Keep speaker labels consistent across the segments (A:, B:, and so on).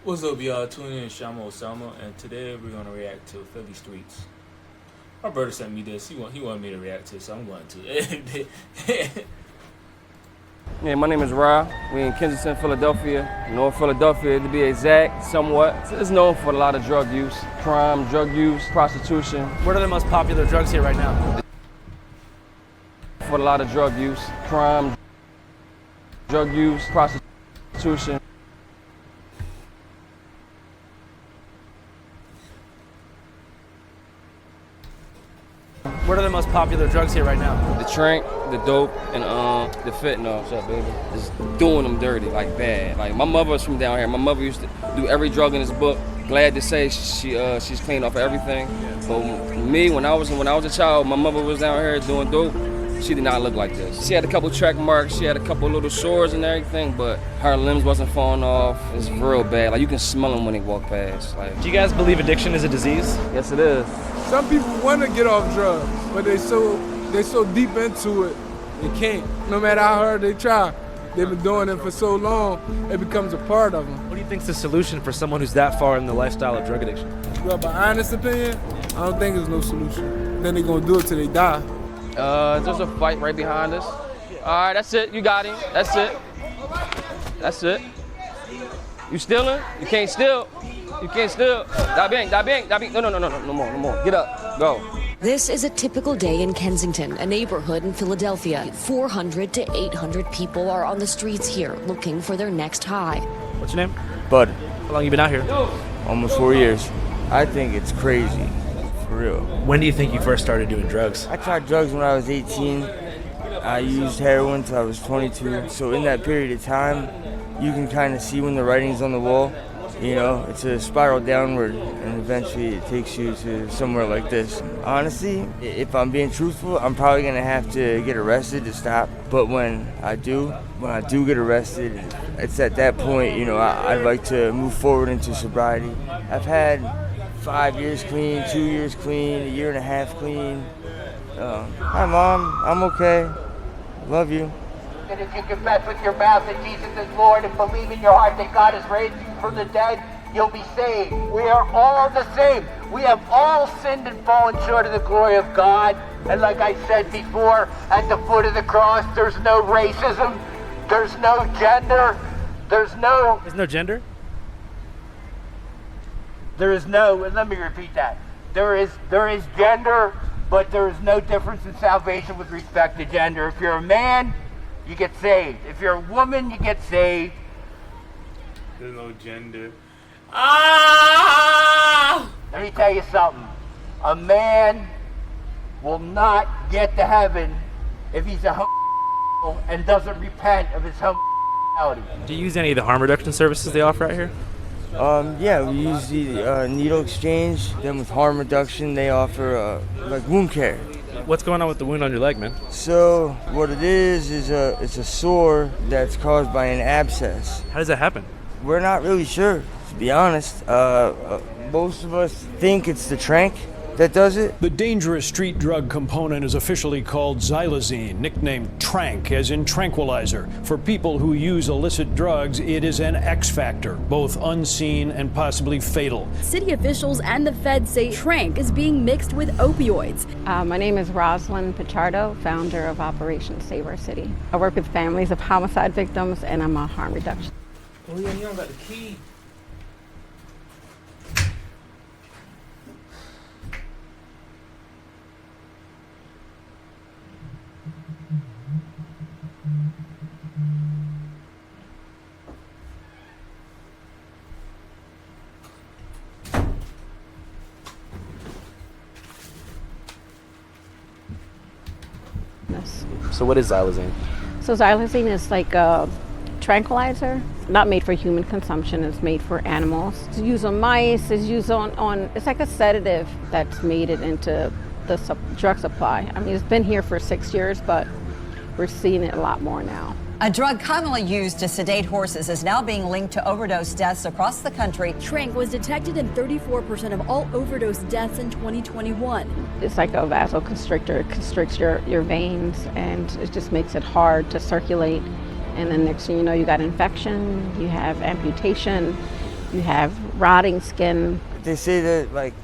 A: What's up, y'all? Tuning in ShamaOsama, and today we're gonna react to Philly Streets. My brother sent me this. He wanted me to react to it, so I'm going to.
B: Yeah, my name is Ra. We in Kensington, Philadelphia, North Philadelphia to be exact, somewhat. It's known for a lot of drug use, crime, drug use, prostitution.
C: What are the most popular drugs here right now?
B: For a lot of drug use, crime, drug use, prostitution.
C: What are the most popular drugs here right now?
B: The trank, the dope, and the fentanyl. What's up, baby? Just doing them dirty, like bad. Like my mother's from down here. My mother used to do every drug in this book. Glad to say she's cleaned off everything. But me, when I was a child, my mother was down here doing dope. She did not look like this. She had a couple track marks. She had a couple little sores and everything, but her limbs wasn't falling off. It's real bad. Like you can smell them when they walk past. Like,
C: do you guys believe addiction is a disease?
B: Yes, it is.
D: Some people want to get off drugs, but they so deep into it, they can't. No matter how hard they try, they've been doing it for so long, it becomes a part of them.
C: What do you think is the solution for someone who's that far in the lifestyle of drug addiction?
D: Well, my honest opinion, I don't think there's no solution. Then they're gonna do it till they die.
B: There's a fight right behind us. All right, that's it. You got him. That's it. That's it. You stealing? You can't steal. You can't steal. Da bing. No more. Get up. Go.
E: This is a typical day in Kensington, a neighborhood in Philadelphia. 400 to 800 people are on the streets here looking for their next high.
C: What's your name?
F: Bud.
C: How long you been out here?
F: Almost 4 years. I think it's crazy, for real.
C: When do you think you first started doing drugs?
F: I tried drugs when I was 18. I used heroin until I was 22. So in that period of time, you can kind of see when the writing's on the wall. You know, it's a spiral downward, and eventually it takes you to somewhere like this. Honestly, if I'm being truthful, I'm probably gonna have to get arrested to stop. But when I do get arrested, it's at that point, you know, I'd like to move forward into sobriety. I've had 5 years clean, 2 years clean, a year and a half clean. Hi, Mom. I'm okay. Love you.
G: And if you confess with your mouth that Jesus is Lord and believe in your heart that God has raised you from the dead, you'll be saved. We are all the same. We have all sinned and fallen short of the glory of God. And like I said before, at the foot of the cross, there's no racism, there's no gender,
C: There's no gender?
G: There is no, and let me repeat that. There is gender, but there is no difference in salvation with respect to gender. If you're a man, you get saved. If you're a woman, you get saved.
A: There's no gender.
G: Let me tell you something. A man will not get to heaven if he's a and doesn't repent of his homosexuality.
C: Do you use any of the harm reduction services they offer out here?
F: Yeah, we use the needle exchange. Then with harm reduction, they offer like wound care.
C: What's going on with the wound on your leg, man?
F: So what it is it's a sore that's caused by an abscess.
C: How does that happen?
F: We're not really sure, to be honest. Most of us think it's the trank that does it.
H: The dangerous street drug component is officially called xylazine, nicknamed trank, as in tranquilizer. For people who use illicit drugs, it is an X factor, both unseen and possibly fatal.
I: City officials and the feds say trank is being mixed with opioids.
J: My name is Rosalind Pichardo, founder of Operation Save Our City. I work with families of homicide victims, and I'm a harm reduction.
A: Oh yeah, you don't got the key.
C: So what is xylazine?
J: So xylazine is like a tranquilizer, not made for human consumption. It's made for animals. It's used on mice. It's used on it's like a sedative that's made it into the drug supply. I mean, it's been here for 6 years, but we're seeing it a lot more now.
K: A drug commonly used to sedate horses is now being linked to overdose deaths across the country.
I: Trank was detected in 34% of all overdose deaths in 2021.
J: It's like a vasoconstrictor. It constricts your veins, and it just makes it hard to circulate. And then next thing you know, you got infection, you have amputation, You have rotting skin.
F: They say that like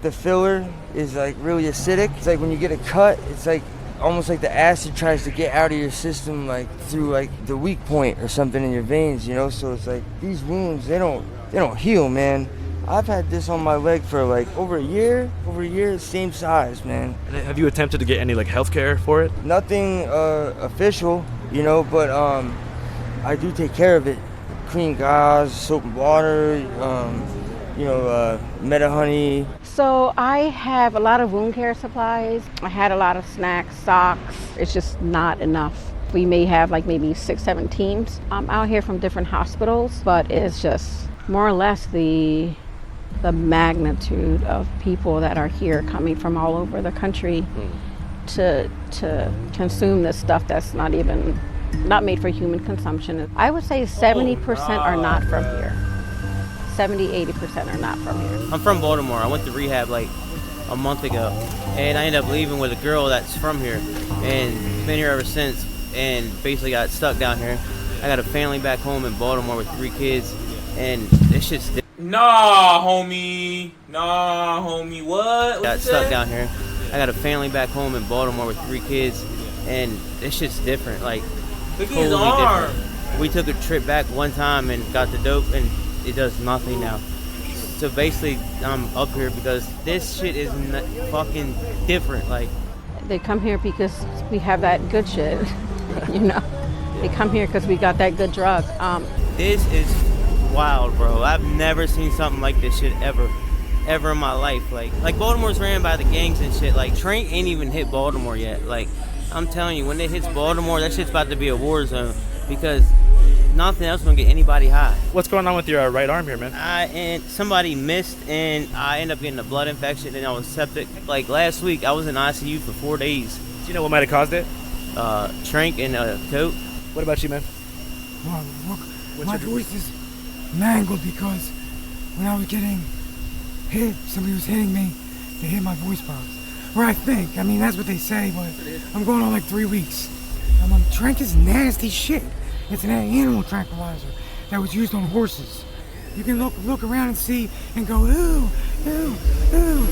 F: the filler is like really acidic. It's like when you get a cut, it's like almost like the acid tries to get out of your system like through like the weak point or something in your veins, you know? So it's like these wounds, they don't heal, man. I've had this on my leg for like over a year, same size, man.
L: And have you attempted to get any like health care for it?
F: Nothing official, you know, but I do take care of it. Clean gauze, soap and water, Meta Honey.
J: So I have a lot of wound care supplies. I had a lot of snacks, socks. It's just not enough. We may have like maybe 6-7 teams out here from different hospitals, but it's just more or less the magnitude of people that are here coming from all over the country to consume this stuff that's not made for human consumption. I would say 70% are not from here. 70-80% are not from here.
M: I'm from Baltimore. I went to rehab like a month ago, and I ended up leaving with a girl that's from here and been here ever since, and basically got stuck down here. I got a family back home in Baltimore with 3 kids, and this shit's
A: Nah, homie, what?
M: Got stuck down here. I got a family back home in Baltimore with 3 kids, and this shit's different. Like,
A: look at his arm.
M: Different. We took a trip back one time and got the dope, and it does nothing now. So basically, I'm up here because this shit is fucking different. Like,
J: they come here because we have that good shit, you know. They come here because we got that good drug.
M: This is wild, bro. I've never seen something like this shit ever in my life. Like Baltimore's ran by the gangs and shit. Like, Trank ain't even hit Baltimore yet. Like, I'm telling you, when it hits Baltimore, that shit's about to be a war zone because nothing else gonna get anybody high.
L: What's going on with your right arm here, man?
M: And somebody missed, and I ended up getting a blood infection, and I was septic. Like, last week, I was in ICU for 4 days.
L: Do you know what might have caused it?
M: Trank and a coke.
L: What about you, man?
N: Well, look, my voice is mangled because when I was getting hit, somebody was hitting me, they hit my voice box. Or I think, I mean, that's what they say, but I'm going on like 3 weeks. Trank is nasty shit. It's an animal tranquilizer that was used on horses. You can look around and see and go, ooh, ooh, ooh.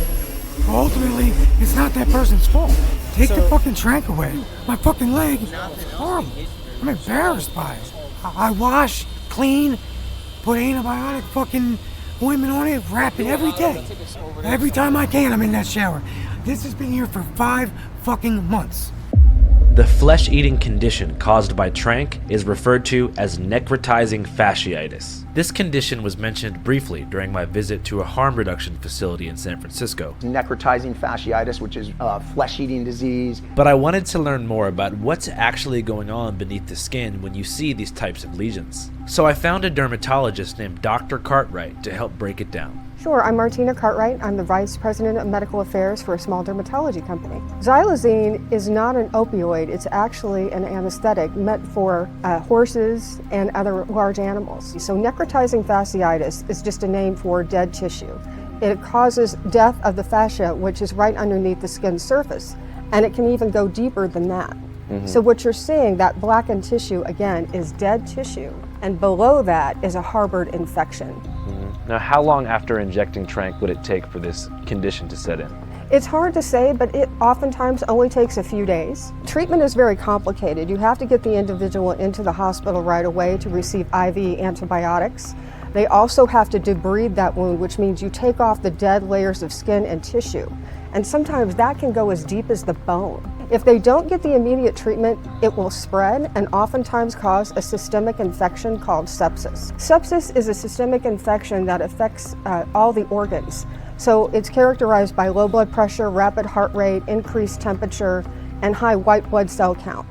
N: Ultimately, it's not that person's fault. Take the fucking Trank away. My fucking leg is horrible. I'm embarrassed by it. I wash, clean, put antibiotic fucking ointment on it, wrap it every day. Every time I can, I'm in that shower. This has been here for 5 fucking months.
O: The flesh-eating condition caused by Trank is referred to as necrotizing fasciitis. This condition was mentioned briefly during my visit to a harm reduction facility in San Francisco.
P: Necrotizing fasciitis, which is a flesh-eating disease.
O: But I wanted to learn more about what's actually going on beneath the skin when you see these types of lesions. So I found a dermatologist named Dr. Cartwright to help break it down.
Q: Sure, I'm Martina Cartwright. I'm the Vice President of Medical Affairs for a small dermatology company. Xylazine is not an opioid. It's actually an anesthetic meant for horses and other large animals. So necrotizing fasciitis is just a name for dead tissue. It causes death of the fascia, which is right underneath the skin surface, and it can even go deeper than that. So what you're seeing, that blackened tissue, again, is dead tissue, and below that is a harbored infection.
O: Now, how long after injecting Trank would it take for this condition to set in?
Q: It's hard to say, but it oftentimes only takes a few days. Treatment is very complicated. You have to get the individual into the hospital right away to receive IV antibiotics. They also have to debride that wound, which means you take off the dead layers of skin and tissue. And sometimes that can go as deep as the bone. If they don't get the immediate treatment, it will spread and oftentimes cause a systemic infection called sepsis. Sepsis is a systemic infection that affects all the organs. So it's characterized by low blood pressure, rapid heart rate, increased temperature, and high white blood cell count.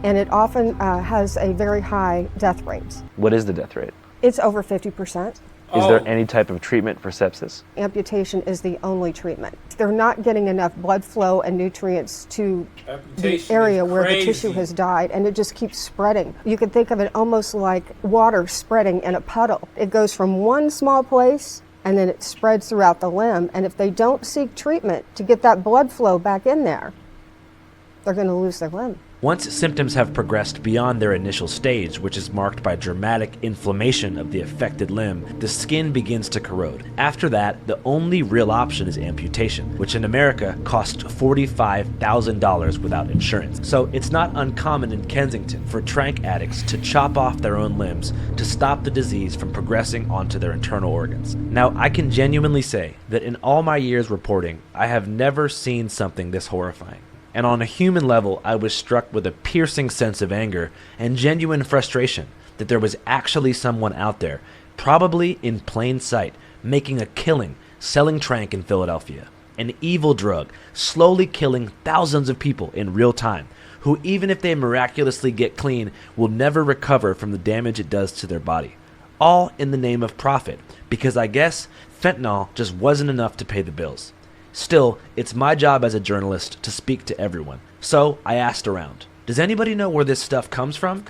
Q: And it often has a very high death rate.
O: What is the death rate?
Q: It's over 50%.
O: Is there any type of treatment for sepsis?
Q: Amputation is the only treatment. They're not getting enough blood flow and nutrients to the area where the tissue has died, and it just keeps spreading. You can think of it almost like water spreading in a puddle. It goes from one small place, and then it spreads throughout the limb, and if they don't seek treatment to get that blood flow back in there, they're going to lose their limb.
O: Once symptoms have progressed beyond their initial stage, which is marked by dramatic inflammation of the affected limb, the skin begins to corrode. After that, the only real option is amputation, which in America costs $45,000 without insurance. So it's not uncommon in Kensington for tranq addicts to chop off their own limbs to stop the disease from progressing onto their internal organs. Now, I can genuinely say that in all my years reporting, I have never seen something this horrifying. And on a human level, I was struck with a piercing sense of anger and genuine frustration that there was actually someone out there, probably in plain sight, making a killing selling tranq in Philadelphia. An evil drug, slowly killing thousands of people in real time, who even if they miraculously get clean, will never recover from the damage it does to their body. All in the name of profit, because I guess fentanyl just wasn't enough to pay the bills. Still, it's my job as a journalist to speak to everyone. So I asked around, does anybody know where this stuff comes from?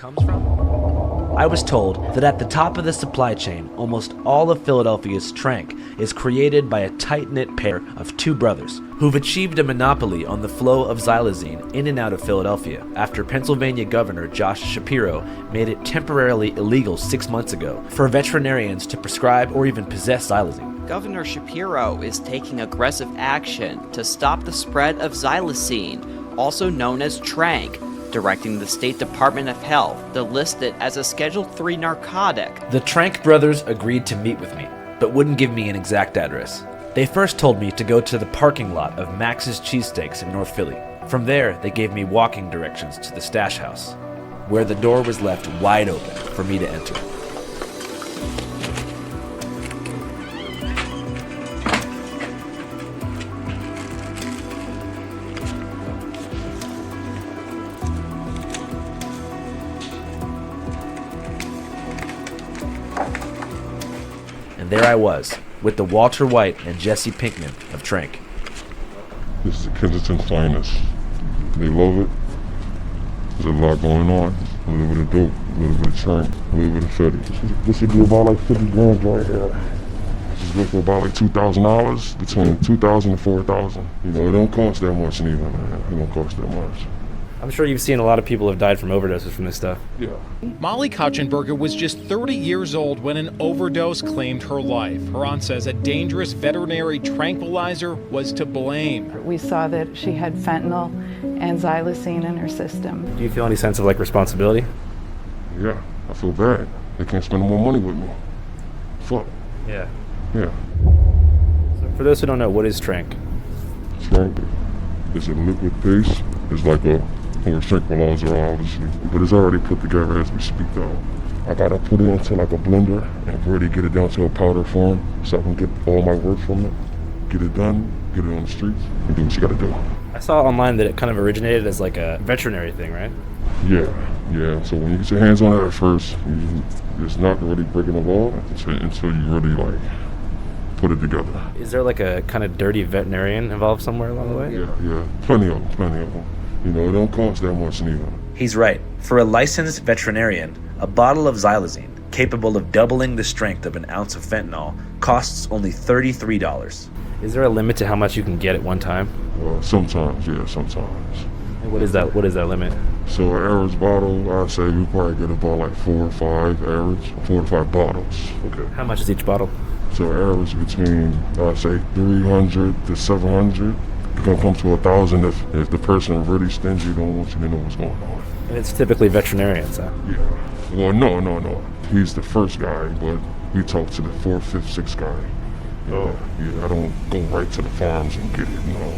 O: I was told that at the top of the supply chain, almost all of Philadelphia's tranq is created by a tight-knit pair of two brothers who've achieved a monopoly on the flow of xylazine in and out of Philadelphia after Pennsylvania Governor Josh Shapiro made it temporarily illegal 6 months ago for veterinarians to prescribe or even possess xylazine.
R: Governor Shapiro is taking aggressive action to stop the spread of xylazine, also known as tranq, directing the State Department of Health to list it as a Schedule III narcotic.
O: The tranq brothers agreed to meet with me, but wouldn't give me an exact address. They first told me to go to the parking lot of Max's Cheesesteaks in North Philly. From there, they gave me walking directions to the stash house, where the door was left wide open for me to enter. There I was, with the Walter White and Jesse Pinkman of tranq.
S: This is the Kensington finest. They love it. There's a lot going on. A little bit of dope, a little bit of tranq, a little bit of fetty. This should be about like 50 grams right here. This is good for about like $2,000, between $2,000 and $4,000. You know, it don't cost that much neither, man. It don't cost that much.
L: I'm sure you've seen a lot of people have died from overdoses from this stuff.
S: Yeah.
T: Molly Kochenberger was just 30 years old when an overdose claimed her life. Her aunt says a dangerous veterinary tranquilizer was to blame.
U: We saw that she had fentanyl and xylazine in her system.
L: Do you feel any sense of responsibility?
S: Yeah, I feel bad. They can't spend more money with me. Fuck.
L: Yeah.
S: Yeah.
L: So for those who don't know, what is tranq?
S: Tranq is a liquid paste. It's like a tranquilizer, obviously, but it's already put together as we speak though. I gotta put it into like a blender and really get it down to a powder form so I can get all my work from it, get it done, get it on the streets, and do what you gotta do.
L: I saw online that it kind of originated as like a veterinary thing, right?
S: Yeah. So when you get your hands on it at first, it's not really breaking the law until you really put it together.
L: Is there like a kind of dirty veterinarian involved somewhere along the way?
S: Yeah. Plenty of them. You know, it don't cost that much neither.
O: He's right. For a licensed veterinarian, a bottle of xylazine, capable of doubling the strength of an ounce of fentanyl, costs only $33.
L: Is there a limit to how much you can get at one time?
S: Sometimes, yeah, sometimes.
L: And what is that limit?
S: So an average bottle, I'd say we probably get about like 4 or 5 average, 4 to 5 bottles. Okay.
L: How much is each bottle?
S: So average between, I'd say 300 to 700. It's gonna come to 1,000 if the person really stingy don't want you to know what's going on.
L: And it's typically veterinarians, huh?
S: Yeah. Well, no. He's the first guy, but we talk to the 4th, 5th, 6th guy. Yeah, I don't go right to the farms and get it, no.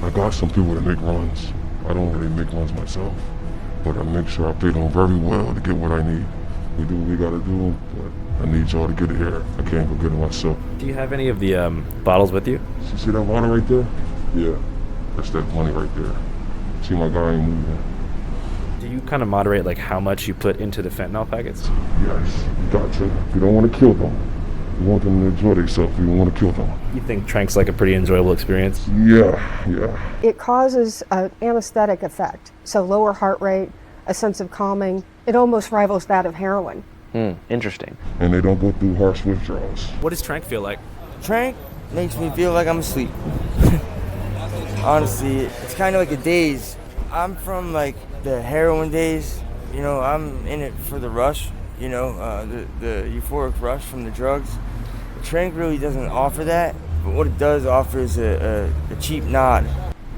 S: I got some people that make runs. I don't really make runs myself, but I make sure I pay them very well to get what I need. We do what we gotta do, but I need y'all to get it here. I can't go get it myself.
L: Do you have any of the bottles with you?
S: You see that bottle right there? Yeah, that's that money right there. See, my guy ain't moving.
L: Do you kind of moderate like how much you put into the fentanyl packets?
S: Yes, you got to. You don't want to kill them. You want them to enjoy themselves. You don't want to kill them.
L: You think tranq's like a pretty enjoyable experience?
S: Yeah.
Q: It causes an anesthetic effect, so lower heart rate, a sense of calming. It almost rivals that of heroin.
L: Interesting.
S: And they don't go through harsh withdrawals.
L: What does tranq feel like?
F: Tranq makes me feel like I'm asleep. Honestly, it's kind of like a daze. I'm from like the heroin days. You know, I'm in it for the rush. You know, the euphoric rush from the drugs. Trank really doesn't offer that, but what it does offer is a cheap nod.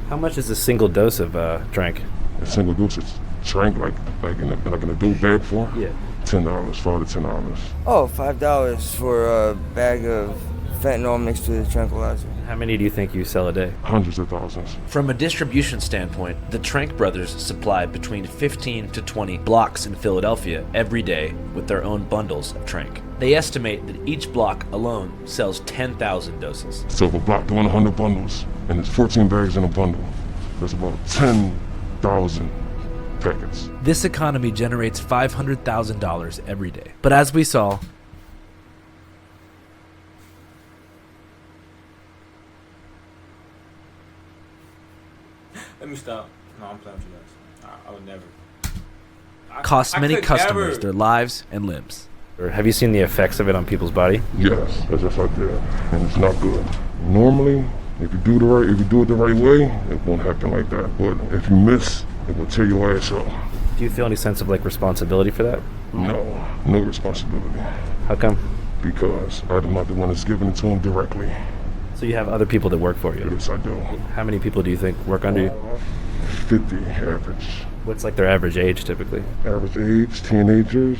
L: How much is a single dose of Trank?
S: A single dose of Trank, like in a dope bag form?
L: Yeah.
S: $10, $5 to $10.
F: Oh, $5 for a bag of fentanyl mixed with a tranquilizer.
L: How many do you think you sell a day?
S: Hundreds of thousands.
O: From a distribution standpoint, the Trank brothers supply between 15 to 20 blocks in Philadelphia every day with their own bundles of Trank. They estimate that each block alone sells 10,000 doses.
S: So if a block doing 100 bundles, and there's 14 bags in a bundle, that's about 10,000 packets.
O: This economy generates $500,000 every day. But as we saw,
A: Let me stop. No, I'm playing with you guys. I would never.
O: costs many
A: could
O: customers
A: never.
O: their lives and limbs.
L: Or have you seen the effects of it on people's body?
S: Yes, as if I did, and it's not good. Normally, if you do it the right way, it won't happen like that. But if you miss, it will tear your ass up.
L: Do you feel any sense of like responsibility for that?
S: No responsibility.
L: How come?
S: Because I'm not the one that's giving it to them directly.
L: So you have other people that work for you?
S: Yes, I do.
L: How many people do you think work under you?
S: 50 average.
L: What's like their average age typically?
S: Average age, teenagers,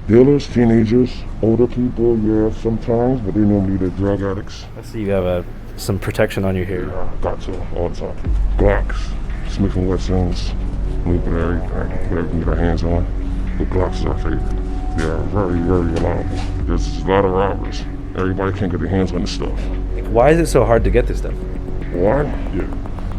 S: dealers, teenagers, older people, yeah, sometimes, but they normally the drug addicts.
L: I see you have some protection on you here.
S: Yeah, got to, all the time. Glocks, Smith & Wessons, a little bit of everything, whatever we can get our hands on. But Glocks is our favorite. They are very, very reliable. There's a lot of robbers. Everybody can't get their hands on this stuff.
L: Why is it so hard to get this stuff?
S: Why? Yeah.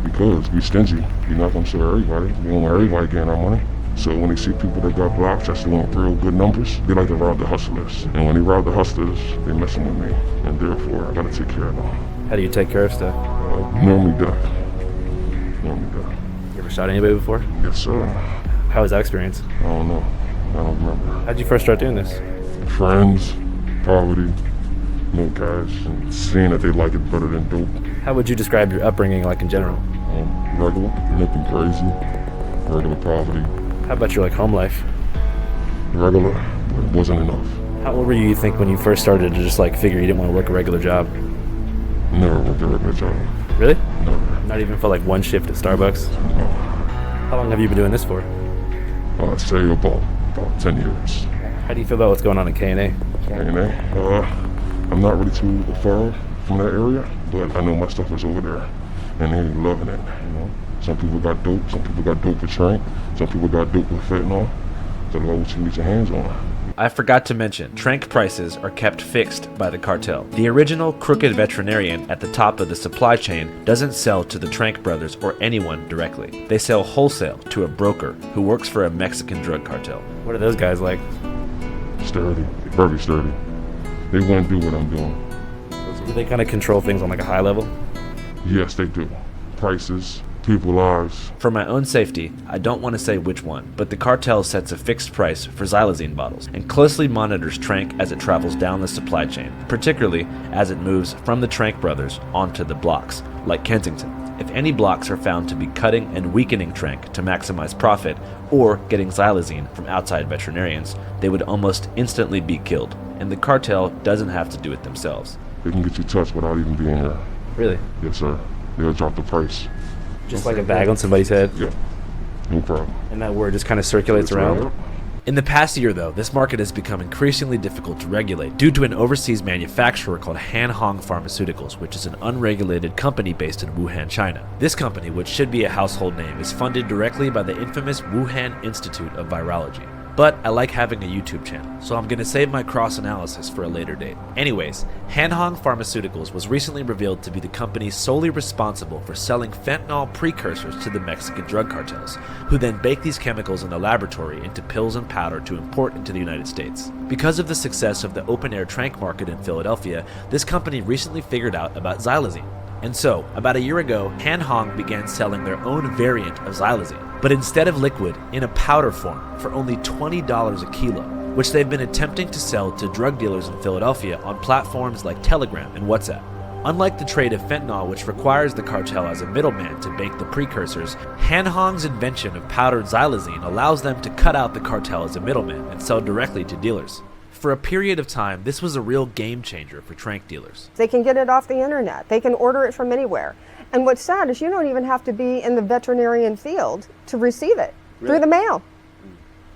S: Because we stingy. We're not gonna sell everybody. We don't want everybody getting our money. So when they see people that got blocks that's doing real good numbers, they like to rob the hustlers. And when they rob the hustlers, they messing with me. And therefore, I gotta take care of them.
L: How do you take care of stuff?
S: Normally death. Normally death.
L: You ever shot anybody before?
S: Yes, sir.
L: How was that experience?
S: I don't know. I don't remember.
L: How'd you first start doing this?
S: Friends, poverty, no cash, and seeing that they like it better than dope.
L: How would you describe your upbringing like in general?
S: Regular, nothing crazy, regular poverty.
L: How about your like home life?
S: Regular, but it wasn't enough.
L: How old were you think when you first started to just like figure you didn't want to work a regular job?
S: Never worked a regular job.
L: Really?
S: Never.
L: Not even for like one shift at Starbucks?
S: No.
L: How long have you been doing this for?
S: I'd say about 10 years.
L: How do you feel about what's going on in K&A?
S: K&A? I'm not really too far from that area, but I know my stuff is over there, and they ain't loving it, you know? Some people got dope, some people got dope with Trank, some people got dope with fentanyl. So that's what you can get your hands on.
O: I forgot to mention, Trank prices are kept fixed by the cartel. The original crooked veterinarian at the top of the supply chain doesn't sell to the Trank brothers or anyone directly. They sell wholesale to a broker who works for a Mexican drug cartel.
L: What are those guys like?
S: Sturdy, very sturdy. They wouldn't do what I'm doing.
L: Do they kind of control things on like a high level?
S: Yes, they do. Prices, people's lives.
O: For my own safety, I don't want to say which one, but the cartel sets a fixed price for xylazine bottles and closely monitors Trank as it travels down the supply chain, particularly as it moves from the Trank brothers onto the blocks, like Kensington. If any blocks are found to be cutting and weakening Trank to maximize profit or getting xylazine from outside veterinarians, they would almost instantly be killed, and the cartel doesn't have to do it themselves.
S: They can get you touched without even being here.
L: Really?
S: Yes, sir. They'll drop the price.
L: Just like a bag on somebody's head?
S: Yeah, no problem.
L: And that word just kind of circulates around?
O: In the past year, though, this market has become increasingly difficult to regulate due to an overseas manufacturer called Han Hong Pharmaceuticals, which is an unregulated company based in Wuhan, China. This company, which should be a household name, is funded directly by the infamous Wuhan Institute of Virology. But I like having a YouTube channel, so I'm going to save my cross-analysis for a later date. Anyways, Han Hong Pharmaceuticals was recently revealed to be the company solely responsible for selling fentanyl precursors to the Mexican drug cartels, who then bake these chemicals in a laboratory into pills and powder to import into the United States. Because of the success of the open-air Trank market in Philadelphia, this company recently figured out about xylazine. And so, about a year ago, Han Hong began selling their own variant of xylazine, but instead of liquid, in a powder form for only $20 a kilo, which they've been attempting to sell to drug dealers in Philadelphia on platforms like Telegram and WhatsApp. Unlike the trade of fentanyl, which requires the cartel as a middleman to bake the precursors, Han Hong's invention of powdered xylazine allows them to cut out the cartel as a middleman and sell directly to dealers. For a period of time, this was a real game changer for trank dealers.
Q: They can get it off the internet. They can order it from anywhere. And what's sad is you don't even have to be in the veterinarian field to receive it through the mail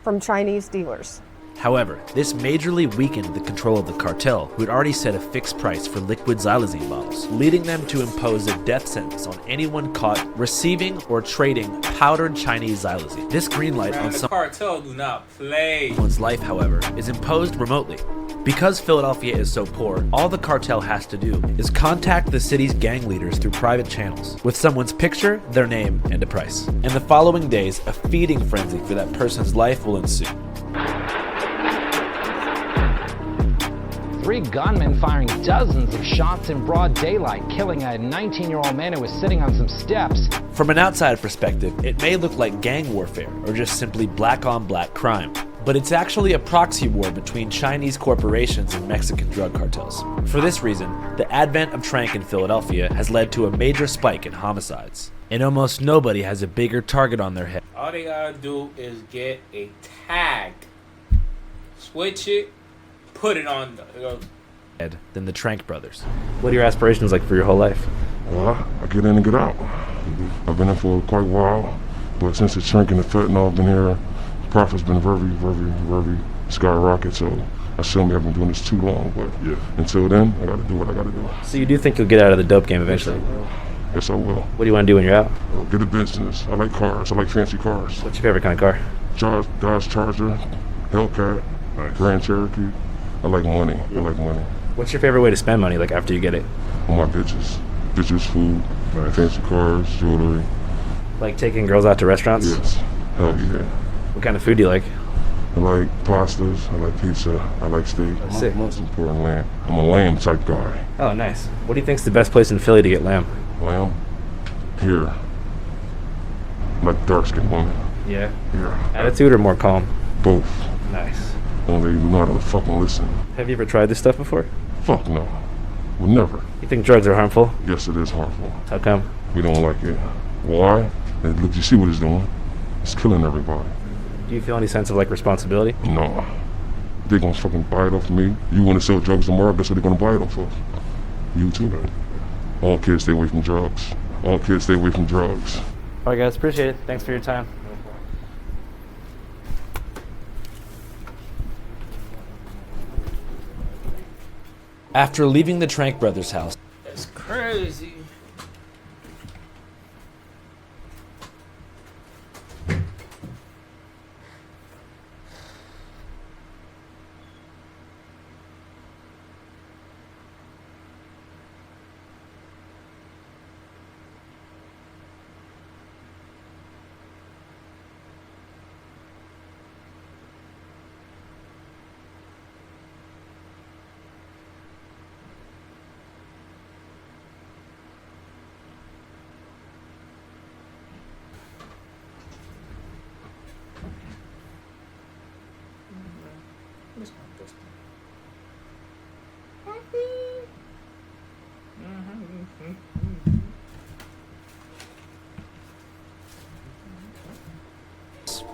Q: from Chinese dealers.
O: However, this majorly weakened the control of the cartel, who had already set a fixed price for liquid xylazine bottles, leading them to impose a death sentence on anyone caught receiving or trading powdered Chinese xylazine. This green light on
A: the cartel do not play.
O: someone's life, however, is imposed remotely. Because Philadelphia is so poor, all the cartel has to do is contact the city's gang leaders through private channels, with someone's picture, their name, and a price. In the following days, a feeding frenzy for that person's life will ensue.
D: 3 gunmen firing dozens of shots in broad daylight, killing a 19-year-old man who was sitting on some steps.
O: From an outside perspective, it may look like gang warfare or just simply black-on-black crime. But it's actually a proxy war between Chinese corporations and Mexican drug cartels. For this reason, the advent of trank in Philadelphia has led to a major spike in homicides. And almost nobody has a bigger target on their head.
A: All they gotta do is get a tag, switch it, put it on
O: than the Trank brothers.
L: What are your aspirations like for your whole life?
S: Well, I get in and get out. I've been in for quite a while, but since the Trank and the fentanyl have been here, profit's been very skyrocket, so I assume I haven't been doing this too long, but yeah, until then, I gotta do what I gotta do.
L: So you do think you'll get out of the dope game eventually?
S: Yes, I will.
L: What do you want to do when you're out?
S: Get a business. I like cars. I like fancy cars.
L: What's your favorite kind of car?
S: Dodge Charger, Hellcat, Grand Cherokee. I like money.
L: What's your favorite way to spend money, like after you get it?
S: On my bitches. Bitches, food, fancy cars, jewelry.
L: Like taking girls out to restaurants?
S: Yes. Hell yeah.
L: What kind of food do you like?
S: I like pastas, I like pizza, I like steak.
L: Sick.
S: Most important, lamb. I'm a lamb type guy.
L: Oh, nice. What do you think's the best place in Philly to get lamb?
S: Lamb? Here. Like dark-skinned woman.
L: Yeah?
S: Yeah.
L: Attitude or more calm?
S: Both.
L: Nice.
S: Only you know how to fucking listen.
L: Have you ever tried this stuff before?
S: Fuck no. Would never.
L: You think drugs are harmful?
S: Yes, it is harmful.
L: How come?
S: We don't like it. Why? And look, you see what it's doing? It's killing everybody.
L: Do you feel any sense of like responsibility?
S: No. They're gonna fucking buy it off me. You wanna sell drugs tomorrow, guess what they're gonna buy it off of? You too. All kids stay away from drugs. All kids stay away from drugs.
L: Alright guys, appreciate it. Thanks for your time.
O: After leaving the Trank brothers' house,
A: That's crazy.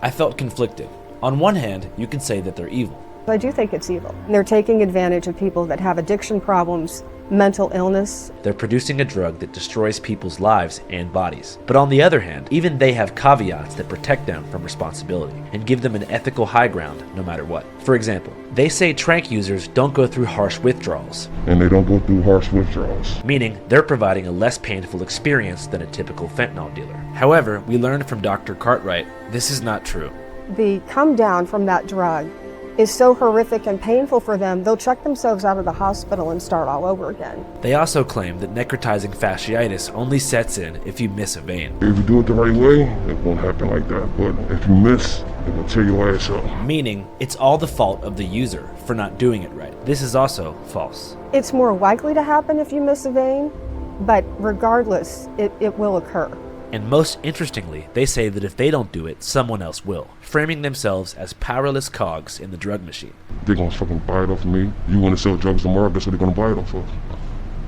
O: I felt conflicted. On one hand, you can say that they're evil.
Q: I do think it's evil. They're taking advantage of people that have addiction problems, mental illness.
O: They're producing a drug that destroys people's lives and bodies. But on the other hand, even they have caveats that protect them from responsibility and give them an ethical high ground no matter what. For example, they say trank users don't go through harsh withdrawals.
S: And they don't go through harsh withdrawals.
O: Meaning they're providing a less painful experience than a typical fentanyl dealer. However, we learned from Dr. Cartwright, this is not true.
Q: The come down from that drug is so horrific and painful for them, they'll check themselves out of the hospital and start all over again.
O: They also claim that necrotizing fasciitis only sets in if you miss a vein.
S: If you do it the right way, it won't happen like that. But if you miss, it will tear your ass up.
O: Meaning, it's all the fault of the user for not doing it right. This is also false.
Q: It's more likely to happen if you miss a vein, but regardless, it will occur.
O: And most interestingly, they say that if they don't do it, someone else will, framing themselves as powerless cogs in the drug machine.
S: They're gonna fucking buy it off of me. You wanna sell drugs tomorrow, guess what they're gonna buy it off of?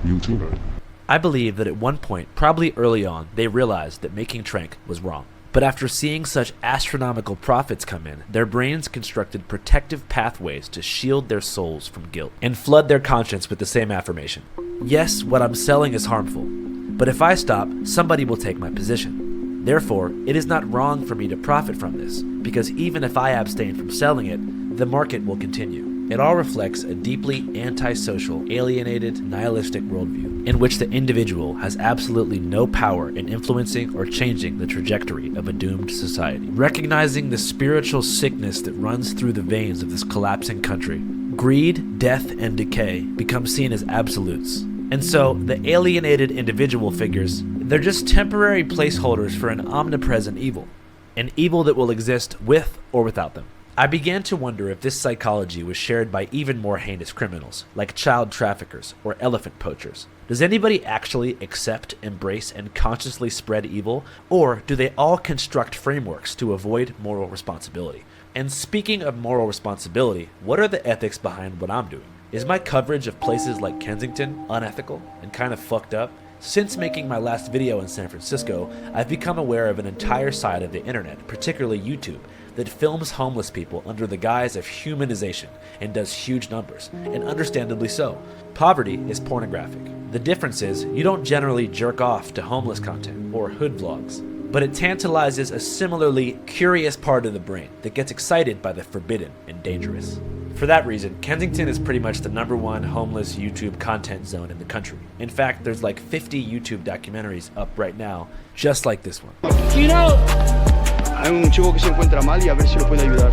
S: You too, man.
O: I believe that at one point, probably early on, they realized that making trank was wrong. But after seeing such astronomical profits come in, their brains constructed protective pathways to shield their souls from guilt and flood their conscience with the same affirmation. Yes, what I'm selling is harmful, but if I stop, somebody will take my position. Therefore, it is not wrong for me to profit from this, because even if I abstain from selling it, the market will continue. It all reflects a deeply antisocial, alienated, nihilistic worldview in which the individual has absolutely no power in influencing or changing the trajectory of a doomed society. Recognizing the spiritual sickness that runs through the veins of this collapsing country, greed, death, and decay become seen as absolutes. And so, the alienated individual figures, they're just temporary placeholders for an omnipresent evil. An evil that will exist with or without them. I began to wonder if this psychology was shared by even more heinous criminals, like child traffickers or elephant poachers. Does anybody actually accept, embrace, and consciously spread evil, or do they all construct frameworks to avoid moral responsibility? And speaking of moral responsibility, what are the ethics behind what I'm doing? Is my coverage of places like Kensington unethical and kind of fucked up? Since making my last video in San Francisco, I've become aware of an entire side of the internet, particularly YouTube, that films homeless people under the guise of humanization and does huge numbers, and understandably so. Poverty is pornographic. The difference is, you don't generally jerk off to homeless content or hood vlogs, but it tantalizes a similarly curious part of the brain that gets excited by the forbidden and dangerous. For that reason, Kensington is pretty much the #1 homeless YouTube content zone in the country. In fact, there's like 50 YouTube documentaries up right now, just like this one.
B: Hay un chico que se encuentra mal y a ver si lo puede ayudar.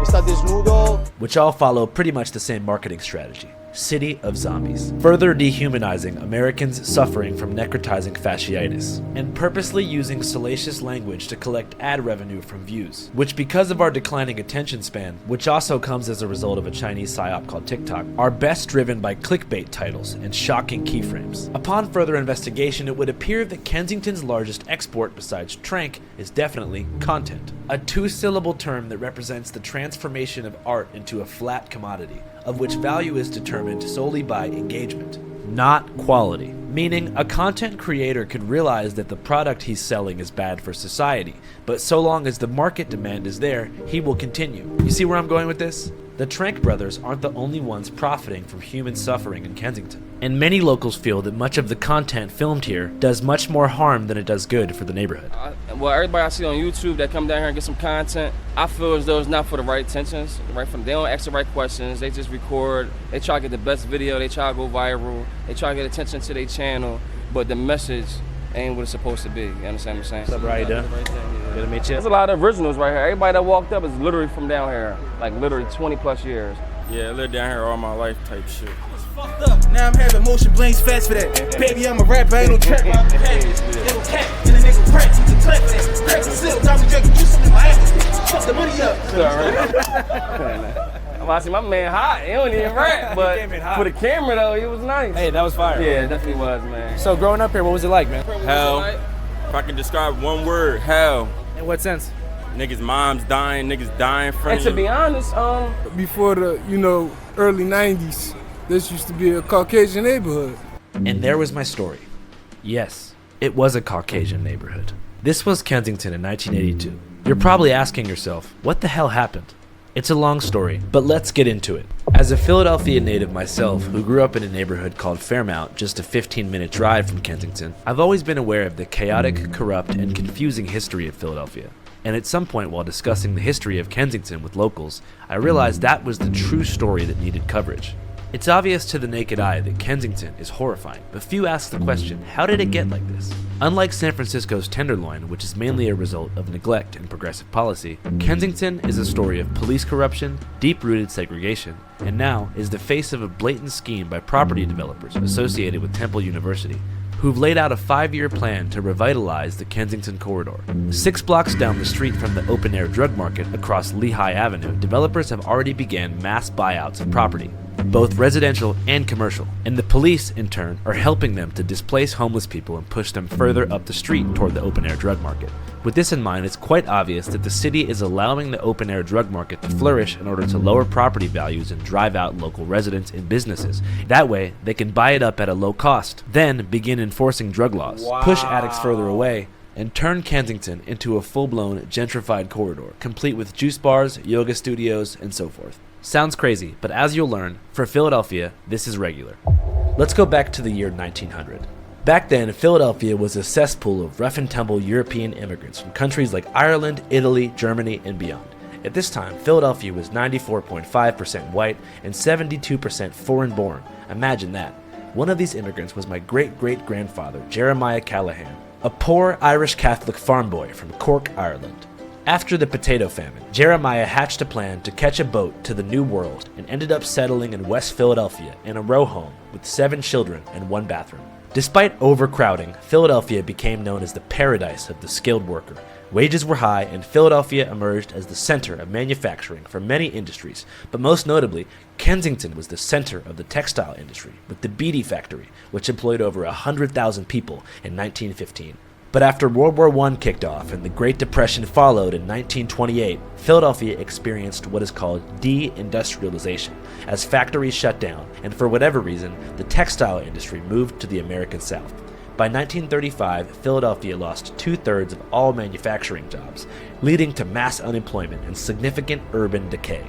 B: Está desnudo.
O: Which all follow pretty much the same marketing strategy. City of Zombies, further dehumanizing Americans suffering from necrotizing fasciitis, and purposely using salacious language to collect ad revenue from views, which because of our declining attention span, which also comes as a result of a Chinese psyop called TikTok, are best driven by clickbait titles and shocking keyframes. Upon further investigation, it would appear that Kensington's largest export besides trank is definitely content, a two-syllable term that represents the transformation of art into a flat commodity, of which value is determined solely by engagement, not quality. Meaning, a content creator could realize that the product he's selling is bad for society, but so long as the market demand is there, he will continue. You see where I'm going with this? The Trank brothers aren't the only ones profiting from human suffering in Kensington, and many locals feel that much of the content filmed here does much more harm than it does good for the neighborhood.
C: Well, everybody I see on YouTube that come down here and get some content, I feel as though it's not for the right intentions. They don't ask the right questions. They just record. They try to get the best video. They try to go viral. They try to get attention to their channel, but the message ain't what it's supposed to be. You understand what I'm saying?
O: What's up, right there? Good to meet you.
C: There's a lot of originals right here. Everybody that walked up is literally from down here, like literally 20 plus years.
A: Yeah, I lived down here all my life type shit.
V: Fucked up. Now I'm having motion blames fast for that. Baby, I'm a rapper, I ain't no trap. Little cat, and the nigga cracks, you can clap for that. Cracks and silk, diamond drinking juice in my ass. Fuck the money up.
C: I see my man hot. He don't even rap, but for the camera though, he was nice. Hey, that was fire. Yeah, it definitely was, man. So growing up here, what was it like, man?
A: Hell. If I can describe one word, hell.
C: In what sense?
A: Niggas' moms dying, niggas dying from
C: And to be honest,
W: before the, early 90s, this used to be a Caucasian neighborhood.
O: And there was my story. Yes, it was a Caucasian neighborhood. This was Kensington in 1982. You're probably asking yourself, what the hell happened? It's a long story, but let's get into it. As a Philadelphia native myself, who grew up in a neighborhood called Fairmount, just a 15-minute drive from Kensington, I've always been aware of the chaotic, corrupt, and confusing history of Philadelphia. And at some point while discussing the history of Kensington with locals, I realized that was the true story that needed coverage. It's obvious to the naked eye that Kensington is horrifying, but few ask the question, how did it get like this? Unlike San Francisco's Tenderloin, which is mainly a result of neglect and progressive policy, Kensington is a story of police corruption, deep-rooted segregation, and now is the face of a blatant scheme by property developers associated with Temple University, who've laid out a 5-year plan to revitalize the Kensington corridor. 6 blocks down the street from the open-air drug market across Lehigh Avenue, developers have already began mass buyouts of property. both residential and commercial, and the police, in turn, are helping them to displace homeless people and push them further up the street toward the open-air drug market. With this in mind, it's quite obvious that the city is allowing the open-air drug market to flourish in order to lower property values and drive out local residents and businesses. That way, they can buy it up at a low cost, then begin enforcing drug laws, push addicts further away, and turn Kensington into a full-blown gentrified corridor, complete with juice bars, yoga studios, and so forth. Sounds crazy, but as you'll learn, for Philadelphia, this is regular. Let's go back to the year 1900. Back then, Philadelphia was a cesspool of rough-and-tumble European immigrants from countries like Ireland, Italy, Germany, and beyond. At this time, Philadelphia was 94.5% white and 72% foreign-born. Imagine that. One of these immigrants was my great-great-grandfather, Jeremiah Callahan, a poor Irish Catholic farm boy from Cork, Ireland. After the potato famine, Jeremiah hatched a plan to catch a boat to the New World and ended up settling in West Philadelphia in a row home with 7 children and 1 bathroom. Despite overcrowding, Philadelphia became known as the paradise of the skilled worker. Wages were high, and Philadelphia emerged as the center of manufacturing for many industries, but most notably, Kensington was the center of the textile industry, with the Beatty factory, which employed over 100,000 people in 1915. But after World War I kicked off and the Great Depression followed in 1928, Philadelphia experienced what is called de-industrialization, as factories shut down, and for whatever reason, the textile industry moved to the American South. By 1935, Philadelphia lost 2/3 of all manufacturing jobs, leading to mass unemployment and significant urban decay.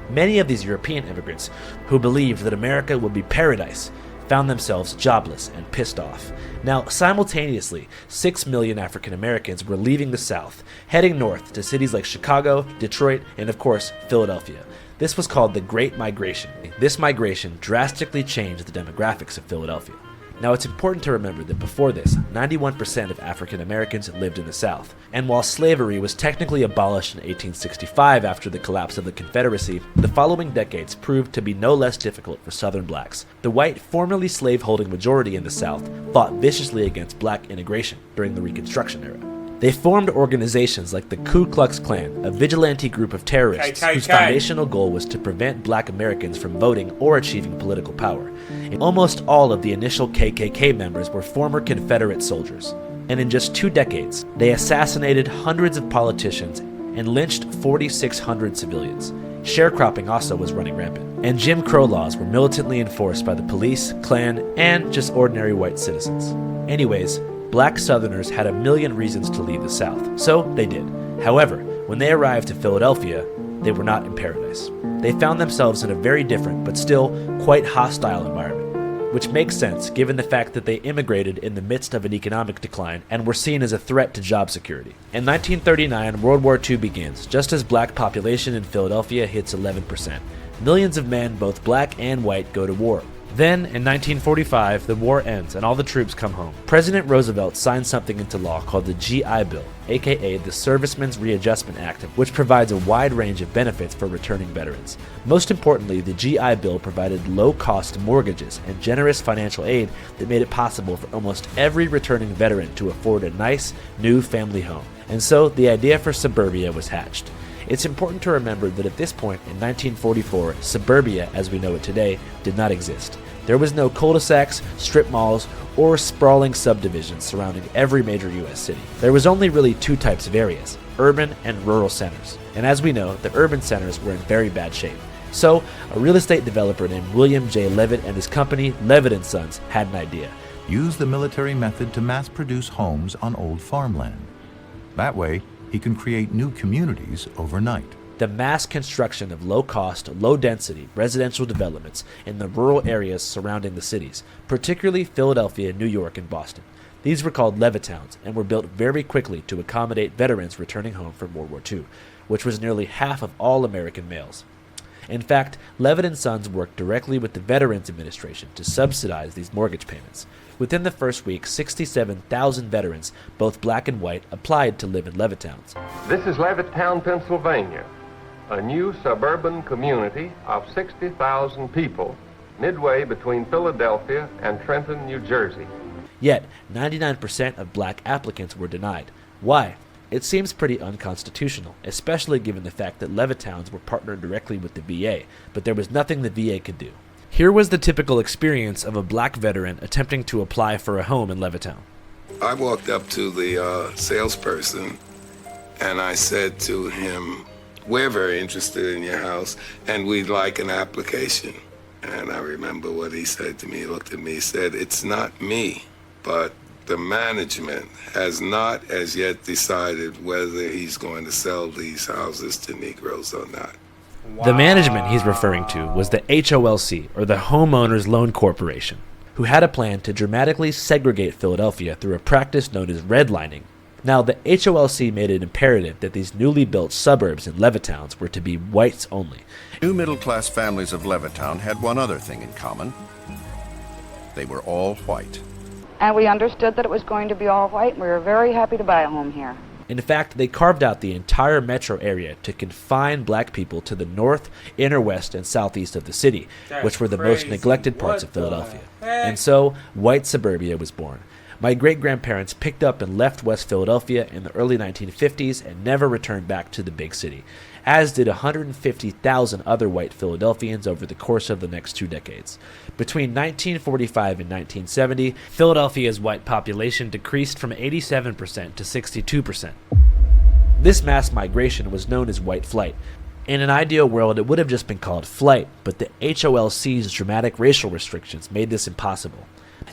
O: Many of these European immigrants, who believed that America would be paradise, found themselves jobless and pissed off. Now, simultaneously, 6 million African Americans were leaving the South, heading north to cities like Chicago, Detroit, and of course, Philadelphia. This was called the Great Migration. This migration drastically changed the demographics of Philadelphia. Now, it's important to remember that before this, 91% of African Americans lived in the South. And while slavery was technically abolished in 1865 after the collapse of the Confederacy, the following decades proved to be no less difficult for Southern blacks. The white, formerly slave-holding majority in the South fought viciously against black integration during the Reconstruction era. They formed organizations like the Ku Klux Klan, a vigilante group of terrorists whose foundational goal was to prevent black Americans from voting or achieving political power. And almost all of the initial KKK members were former Confederate soldiers. And in just 2 decades, they assassinated hundreds of politicians and lynched 4,600 civilians. Sharecropping also was running rampant. And Jim Crow laws were militantly enforced by the police, Klan, and just ordinary white citizens. Anyways, black Southerners had a million reasons to leave the South, so they did. However, when they arrived to Philadelphia, they were not in paradise. They found themselves in a very different, but still quite hostile environment, which makes sense given the fact that they immigrated in the midst of an economic decline and were seen as a threat to job security. In 1939, World War II begins, just as black population in Philadelphia hits 11%. Millions of men, both black and white, go to war. Then, in 1945, the war ends and all the troops come home. President Roosevelt signed something into law called the GI Bill, aka the Servicemen's Readjustment Act, which provides a wide range of benefits for returning veterans. Most importantly, the GI Bill provided low-cost mortgages and generous financial aid that made it possible for almost every returning veteran to afford a nice, new family home. And so, the idea for suburbia was hatched. It's important to remember that at this point in 1944, suburbia, as we know it today, did not exist. There was no cul-de-sacs, strip malls, or sprawling subdivisions surrounding every major U.S. city. There was only really 2 types of areas, urban and rural centers. And as we know, the urban centers were in very bad shape. So, a real estate developer named William J. Levitt and his company, Levitt & Sons, had an idea.
E: Use the military method to mass-produce homes on old farmland. That way, he can create new communities overnight.
O: The mass construction of low-cost, low-density residential developments in the rural areas surrounding the cities, particularly Philadelphia, New York, and Boston. These were called Levittowns and were built very quickly to accommodate veterans returning home from World War II, which was nearly half of all American males. In fact, Levitt & Sons worked directly with the Veterans Administration to subsidize these mortgage payments. Within the first week, 67,000 veterans, both black and white, applied to live in Levittowns.
G: This is Levittown, Pennsylvania, a new suburban community of 60,000 people, midway between Philadelphia and Trenton, New Jersey.
O: Yet, 99% of black applicants were denied. Why? It seems pretty unconstitutional, especially given the fact that Levittowns were partnered directly with the VA, but there was nothing the VA could do. Here was the typical experience of a black veteran attempting to apply for a home in Levittown.
H: I walked up to the salesperson and I said to him, "We're very interested in your house and we'd like an application." And I remember what he said to me. He looked at me, he said, "It's not me, but the management has not as yet decided whether he's going to sell these houses to Negroes or not."
O: The management he's referring to was the HOLC, or the Homeowners Loan Corporation, who had a plan to dramatically segregate Philadelphia through a practice known as redlining. Now, the HOLC made it imperative that these newly built suburbs and Levittowns were to be whites only.
E: New middle-class families of Levittown had one other thing in common. They were all white.
I: And we understood that it was going to be all white, and we were very happy to buy a home here.
O: In fact, they carved out the entire metro area to confine black people to the north, inner west, and southeast of the city, which were the most neglected parts of Philadelphia. And so, white suburbia was born. My great-grandparents picked up and left West Philadelphia in the early 1950s and never returned back to the big city, as did 150,000 other white Philadelphians over the course of the next 2 decades. Between 1945 and 1970, Philadelphia's white population decreased from 87% to 62%. This mass migration was known as white flight. In an ideal world, it would have just been called flight, but the HOLC's dramatic racial restrictions made this impossible.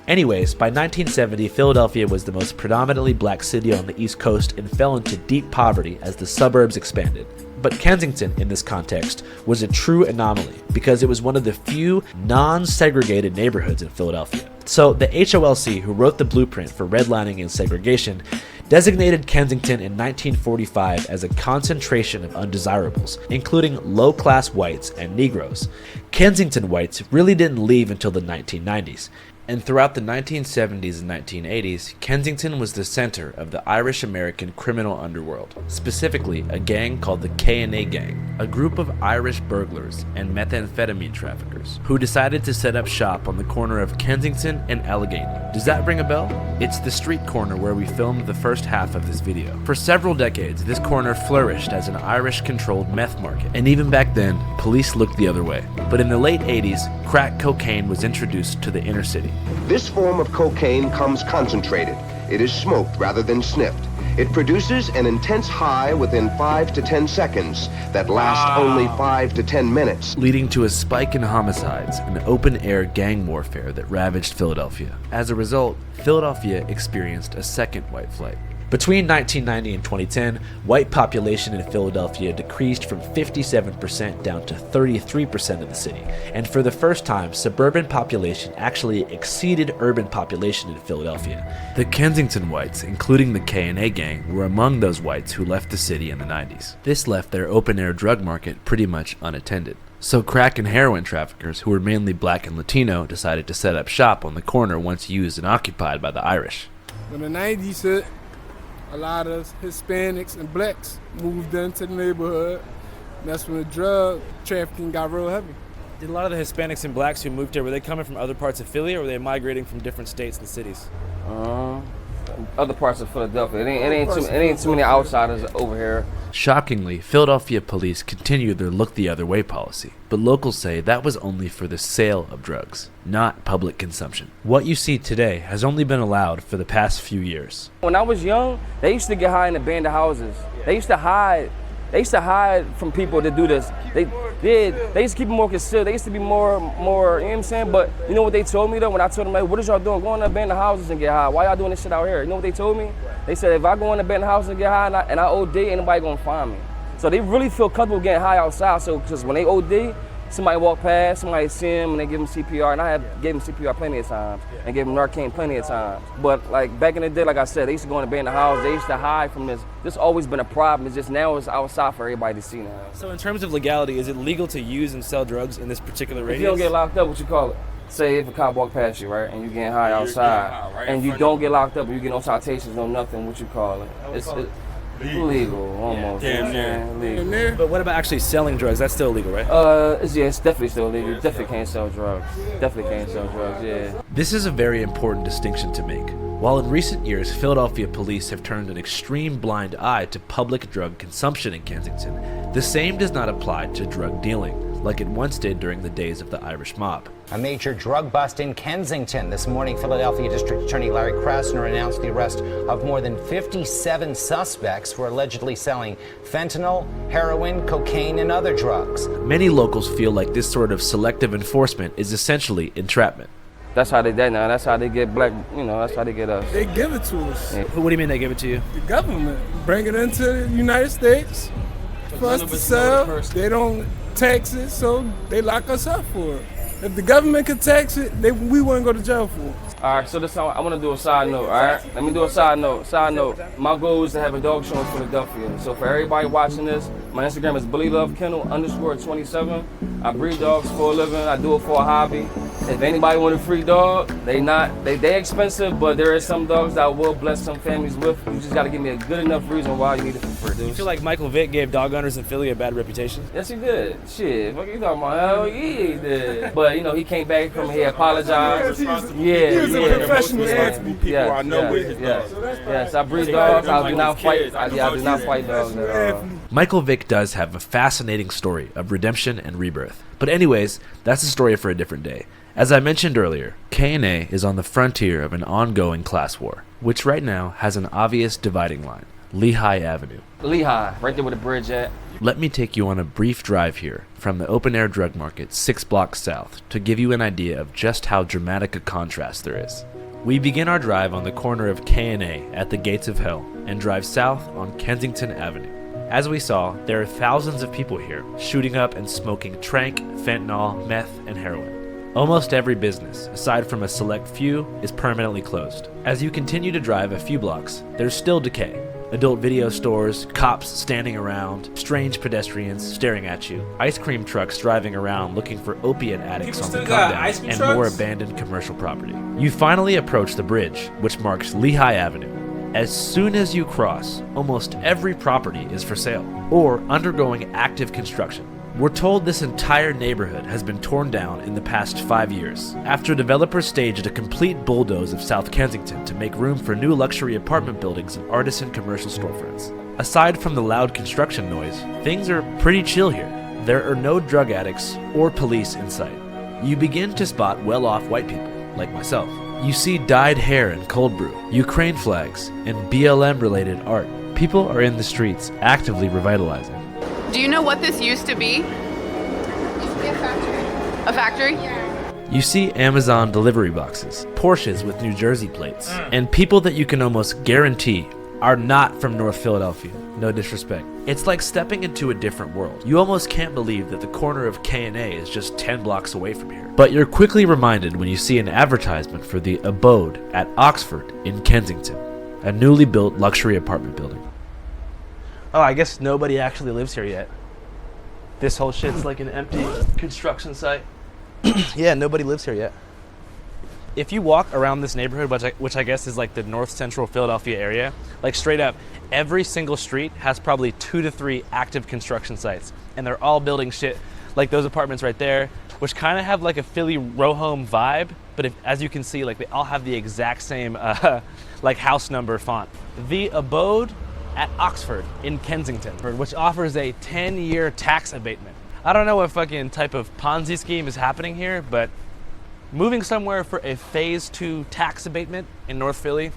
O: Anyways, by 1970, Philadelphia was the most predominantly black city on the East Coast and fell into deep poverty as the suburbs expanded. But Kensington, in this context, was a true anomaly because it was one of the few non-segregated neighborhoods in Philadelphia. So the HOLC, who wrote the blueprint for redlining and segregation, designated Kensington in 1945 as a concentration of undesirables, including low-class whites and Negroes. Kensington whites really didn't leave until the 1990s. And throughout the 1970s and 1980s, Kensington was the center of the Irish-American criminal underworld, specifically a gang called the K&A Gang, a group of Irish burglars and methamphetamine traffickers who decided to set up shop on the corner of Kensington and Allegheny. Does that ring a bell? It's the street corner where we filmed the first half of this video. For several decades, this corner flourished as an Irish-controlled meth market, and even back then, police looked the other way. But in the late 80s, crack cocaine was introduced to the inner city.
K: This form of cocaine comes concentrated. It is smoked rather than sniffed. It produces an intense high within 5 to 10 seconds that lasts only 5 to 10 minutes,
O: leading to a spike in homicides and open-air gang warfare that ravaged Philadelphia. As a result, Philadelphia experienced a second white flight. Between 1990 and 2010, white population in Philadelphia decreased from 57% down to 33% of the city, and for the first time, suburban population actually exceeded urban population in Philadelphia. The Kensington whites, including the K&A Gang, were among those whites who left the city in the 90s. This left their open-air drug market pretty much unattended. So crack and heroin traffickers, who were mainly black and Latino, decided to set up shop on the corner once used and occupied by the Irish.
W: When the 90s hit, a lot of Hispanics and blacks moved into the neighborhood. And that's when the drug trafficking got real heavy.
L: Did a lot of the Hispanics and blacks who moved here, were they coming from other parts of Philly, or were they migrating from different states and cities?
C: Other parts of Philadelphia. It ain't too many outsiders over here.
O: Shockingly, Philadelphia police continued their look the other way policy, but locals say that was only for the sale of drugs, not public consumption. What you see today has only been allowed for the past few years.
C: When I was young, they used to get high in abandoned houses. They used to hide from people to do this. They used to keep it more concealed. They used to be more, you know what I'm saying? But you know what they told me though? When I told them, like, what is y'all doing? Go in the abandoned houses and get high. Why y'all doing this shit out here? You know what they told me? They said, if I go in the abandoned house and get high and I OD, ain't nobody gonna find me. So they really feel comfortable getting high outside. So, because when they OD, somebody walk past, somebody see them, and they give them CPR. And I gave them CPR plenty of times, and gave them Narcan plenty of times. But like back in the day, like I said, they used to go in the abandoned house. They used to hide from this. This always been a problem. It's just now it's outside for everybody to see now.
L: So in terms of legality, is it legal to use and sell drugs in this particular radius?
C: If you don't get locked up, what you call it? Say if a cop walk past you, right, and you getting high outside, and you don't get locked up, you get no citations, no nothing, what you call it? It's legal, almost.
L: Damn
C: near. Legal.
L: But what about actually selling drugs? That's still illegal, right?
C: It's definitely still illegal. You definitely can't sell drugs. Definitely can't sell drugs, yeah.
O: This is a very important distinction to make. While in recent years, Philadelphia police have turned an extreme blind eye to public drug consumption in Kensington, the same does not apply to drug dealing, like it once did during the days of the Irish mob.
D: A major drug bust in Kensington. This morning, Philadelphia District Attorney Larry Krasner announced the arrest of more than 57 suspects who are allegedly selling fentanyl, heroin, cocaine, and other drugs.
O: Many locals feel like this sort of selective enforcement is essentially entrapment.
C: That's how they do now. That's how they get black, that's how they get us.
W: They give it to us.
C: Yeah.
O: What do you mean they give it to you?
W: The government. Bring it into the United States for us to sell. They don't tax it, so they lock us up for it. If the government could tax it, we wouldn't go to jail for it.
C: All right, so this time I want to do a side note, all right? Let me do a side note. My goal is to have a dog show in Philadelphia. So for everybody watching this, my Instagram is BillyLoveKennel_27. I breed dogs for a living. I do it for a hobby. If anybody want a free dog, they expensive, but there is some dogs that I will bless some families with. You just got to give me a good enough reason why you need it for free.
L: You feel like Michael Vick gave dog owners in Philly a bad reputation?
C: Yes, he did. Shit, what you talking about? Hell yeah, he did. But, he came back from here, apologized.
W: He was a professional.
C: I know with his dogs. Yes, I breed dogs. I do not fight. I do not fight dogs at all.
O: Michael Vick does have a fascinating story of redemption and rebirth. But anyways, that's a story for a different day. As I mentioned earlier, K&A is on the frontier of an ongoing class war, which right now has an obvious dividing line, Lehigh Avenue.
C: Lehigh, right there where the bridge at.
O: Let me take you on a brief drive here from the open-air drug market 6 blocks south to give you an idea of just how dramatic a contrast there is. We begin our drive on the corner of K&A at the Gates of Hell and drive south on Kensington Avenue. As we saw, there are thousands of people here shooting up and smoking trank, fentanyl, meth, and heroin. Almost every business, aside from a select few, is permanently closed. As you continue to drive a few blocks, there's still decay. Adult video stores, cops standing around, strange pedestrians staring at you, ice cream trucks driving around looking for opiate addicts on the come down, and more abandoned commercial property. You finally approach the bridge, which marks Lehigh Avenue. As soon as you cross, almost every property is for sale or undergoing active construction. We're told this entire neighborhood has been torn down in the past 5 years, after developers staged a complete bulldoze of South Kensington to make room for new luxury apartment buildings and artisan commercial storefronts. Aside from the loud construction noise, things are pretty chill here. There are no drug addicts or police in sight. You begin to spot well-off white people, like myself. You see dyed hair and cold brew, Ukraine flags, and BLM-related art. People are in the streets, actively revitalizing.
J: Do you know what this used to be? A factory?
W: Yeah.
O: You see Amazon delivery boxes, Porsches with New Jersey plates, and people that you can almost guarantee are not from North Philadelphia. No disrespect. It's like stepping into a different world. You almost can't believe that the corner of K&A is just 10 blocks away from here. But you're quickly reminded when you see an advertisement for the Abode at Oxford in Kensington, a newly built luxury apartment building.
L: Oh, I guess nobody actually lives here yet. This whole shit's like an empty construction site. Yeah, nobody lives here yet. If you walk around this neighborhood, which I guess is like the north central Philadelphia area, like straight up, every single street has probably 2 to 3 active construction sites. And they're all building shit like those apartments right there, which kind of have like a Philly row home vibe. But as you can see, like they all have the exact same like house number font. The Abode at Oxford in Kensington, which offers a 10-year tax abatement. I don't know what fucking type of Ponzi scheme is happening here, but moving somewhere for a phase 2 tax abatement in North Philly,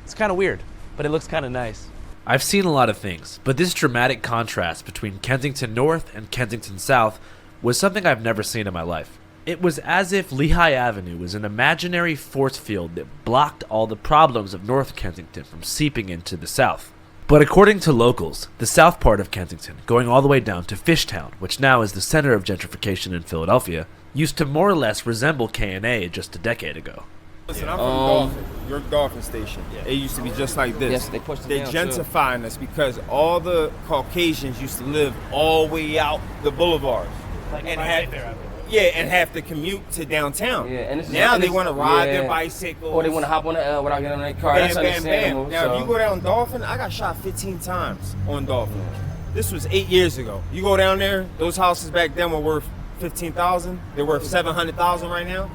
L: it's kind of weird, but it looks kind of nice.
O: I've seen a lot of things, but this dramatic contrast between Kensington North and Kensington South was something I've never seen in my life. It was as if Lehigh Avenue was an imaginary force field that blocked all the problems of North Kensington from seeping into the South. But according to locals, the south part of Kensington, going all the way down to Fishtown, which now is the center of gentrification in Philadelphia, used to more or less resemble K&A just a decade ago.
M: Listen, I'm from Dolphin, your Dolphin station. Yeah. It used to be just like this.
C: Yes, they pushed it
M: They're
C: down,
M: gentrifying us because all the Caucasians used to live all the way out the boulevards. And have to commute to downtown.
C: Yeah, and
M: now they want to ride their bicycles.
C: Or they want to hop on the L without getting on their car.
M: Bam,
C: That's
M: bam,
C: understandable.
M: bam. Now, if you go down Dolphin, I got shot 15 times on Dolphin. This was 8 years ago. You go down there, those houses back then were worth $15,000. They're worth $700,000 right now.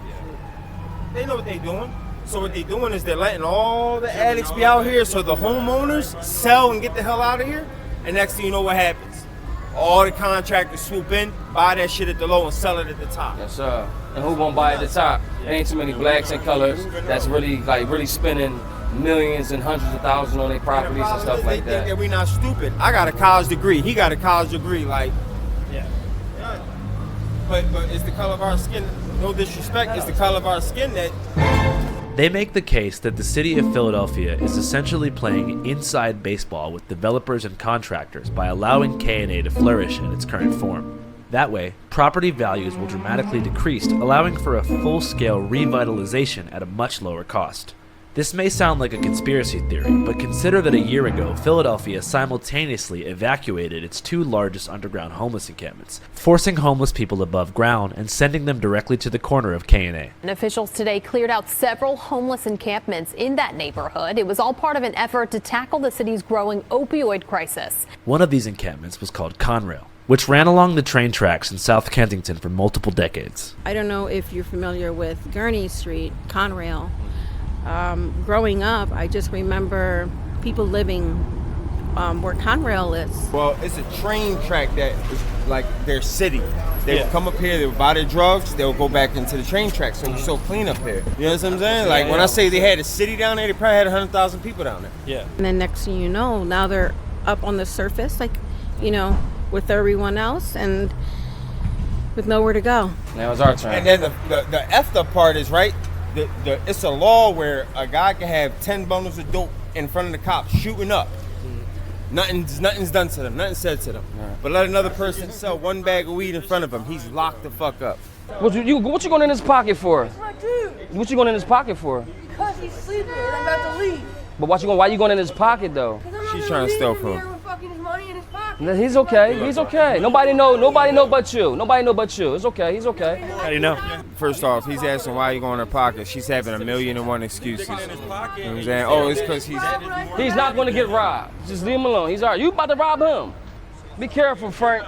M: They know what they're doing. So what they're doing is they're letting all the addicts be out here so the homeowners sell and get the hell out of here. And next thing you know what happens? All the contractors swoop in, buy that shit at the low and sell it at the top.
C: Yes, sir. and who gonna buy at the top. There ain't too many blacks and colors that's really spending millions and hundreds of thousands on their properties and stuff like that.
M: They think that we not stupid. I got a college degree. He got a college degree. Like, yeah. But it's the color of our skin. No disrespect. It's the color of our skin that.
O: They make the case that the city of Philadelphia is essentially playing inside baseball with developers and contractors by allowing K&A to flourish in its current form. That way, property values will dramatically decrease, allowing for a full-scale revitalization at a much lower cost. This may sound like a conspiracy theory, but consider that a year ago, Philadelphia simultaneously evacuated its 2 largest underground homeless encampments, forcing homeless people above ground and sending them directly to the corner of K&A.
N: And officials today cleared out several homeless encampments in that neighborhood. It was all part of an effort to tackle the city's growing opioid crisis.
O: One of these encampments was called Conrail, which ran along the train tracks in South Kensington for multiple decades.
P: I don't know if you're familiar with Gurney Street, Conrail. Growing up, I just remember people living where Conrail is.
M: Well, it's a train track that is like their city. They would come up here, they would buy their drugs, they would go back into the train track. So it's so clean up here. You know what I'm saying? Like when I say they had a city down there, they probably had 100,000 people down there.
C: Yeah.
P: And then next thing you know, now they're up on the surface, like, you know, with everyone else and with nowhere to go.
C: Now it's our turn.
M: And then the effed up part is, right, it's a law where a guy can have 10 bundles of dope in front of the cops shooting up. Nothing's done to them, nothing said to them. Right. But let another person sell 1 bag of weed in front of him, he's locked the fuck up.
C: What you going in his pocket for? What you going in his pocket for?
R: Because he's sleeping and I'm about to leave.
C: But why you going in his pocket though?
M: She's trying to steal from him.
C: He's okay. He's okay. Nobody know but you. Nobody know but you. It's okay. He's okay.
L: How do you know?
M: First off, he's asking why you go in her pocket. She's having 1,000,001 excuses. You know what I'm saying? Oh, it's because
C: he's not going to get robbed. Just leave him alone. He's all right. You about to rob him. Be careful, Frank.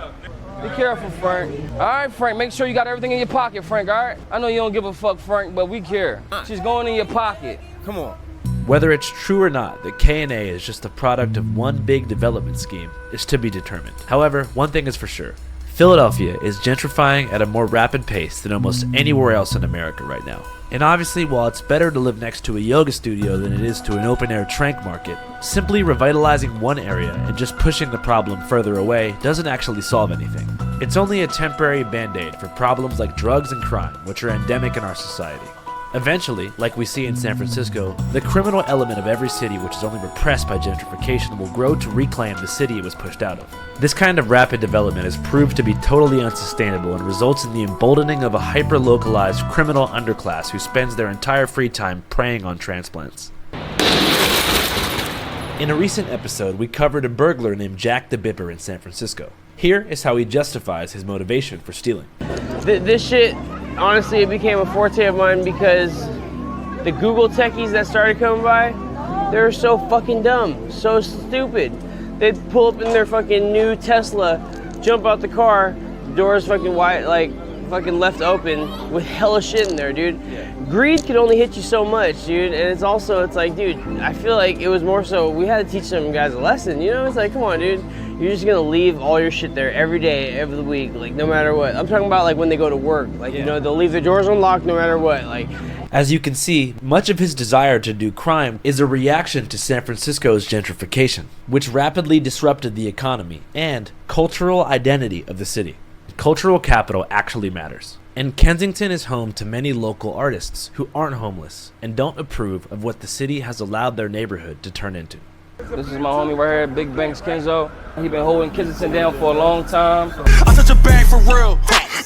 C: Be careful, Frank. All right, Frank. Make sure you got everything in your pocket, Frank. All right? I know you don't give a fuck, Frank, but we care. She's going in your pocket.
M: Come on.
O: Whether it's true or not that K&A is just a product of one big development scheme is to be determined. However, one thing is for sure. Philadelphia is gentrifying at a more rapid pace than almost anywhere else in America right now. And obviously, while it's better to live next to a yoga studio than it is to an open-air trank market, simply revitalizing one area and just pushing the problem further away doesn't actually solve anything. It's only a temporary band-aid for problems like drugs and crime, which are endemic in our society. Eventually, like we see in San Francisco, the criminal element of every city which is only repressed by gentrification will grow to reclaim the city it was pushed out of. This kind of rapid development has proved to be totally unsustainable and results in the emboldening of a hyper-localized criminal underclass who spends their entire free time preying on transplants. In a recent episode, we covered a burglar named Jack the Bipper in San Francisco. Here is how he justifies his motivation for stealing.
X: This shit, honestly, it became a forte of mine because the Google techies that started coming by, they were so fucking dumb, so stupid. They'd pull up in their fucking new Tesla, jump out the car, doors fucking wide, like fucking left open with hella shit in there, dude. Greed can only hit you so much, dude. And it's like, dude, I feel like it was more so we had to teach some guys a lesson, you know? It's like, come on, dude. You're just gonna leave all your shit there every day, every week, like no matter what. I'm talking about like when they go to work, like, you know, they'll leave their doors unlocked no matter what, like.
O: As you can see, much of his desire to do crime is a reaction to San Francisco's gentrification, which rapidly disrupted the economy and cultural identity of the city. Cultural capital actually matters. And Kensington is home to many local artists who aren't homeless and don't approve of what the city has allowed their neighborhood to turn into.
C: This is my homie right here, Big Banks Kenzo. He been holding Kensington down for a long time.
V: I touch a bag for real.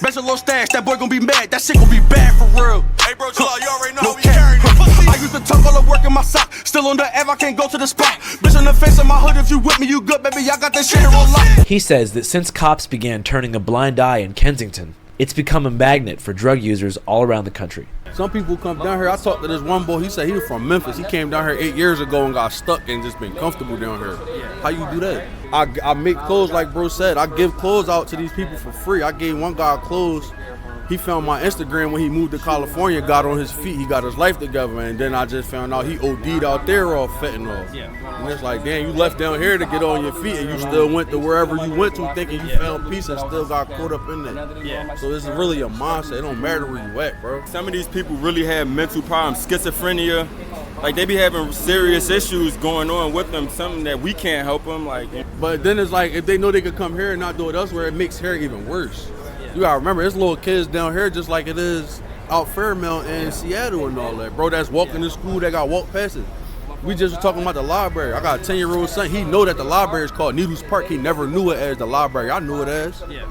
V: Bet your little stash, that boy gon' be mad. That shit gon' be bad for real. Hey bro, chill out, you already know how we carrying it. I used to tuck all the work in my sock. Still on the F, I can't go to the spot. Bitch on the face of my hood, if you with me, you good, baby. I got that shit here on lock.
O: He says that since cops began turning a blind eye in Kensington, it's become a magnet for drug users all around the country.
Y: Some people come down here. I talked to this one boy. He said he was from Memphis. He came down here 8 years ago and got stuck and just been comfortable down here. How you do that? I make clothes like bro said. I give clothes out to these people for free. I gave one guy clothes He found my Instagram when he moved to California, got on his feet, he got his life together, and then I just found out he OD'd out there off fentanyl.
F: Yeah.
Y: And it's like, damn, you left down here to get on your feet, and you still went to wherever you went to thinking you found peace and still got caught up in it.
F: Yeah.
Y: So this is really a mindset. It don't matter where you at, bro.
F: Some of these people really have mental problems, schizophrenia. Like, they be having serious issues going on with them, something that we can't help them. Like,
Y: but then it's like, if they know they could come here and not do it elsewhere, it makes here even worse. You gotta remember, there's little kids down here just like it is out Fairmount and Seattle and all that. Bro, that's walking to school, they got walk passes. We just were talking about the library. I got a 10-year-old son, he know that the library is called Needles Park. He never knew it as the library. I knew it as.
F: Yeah.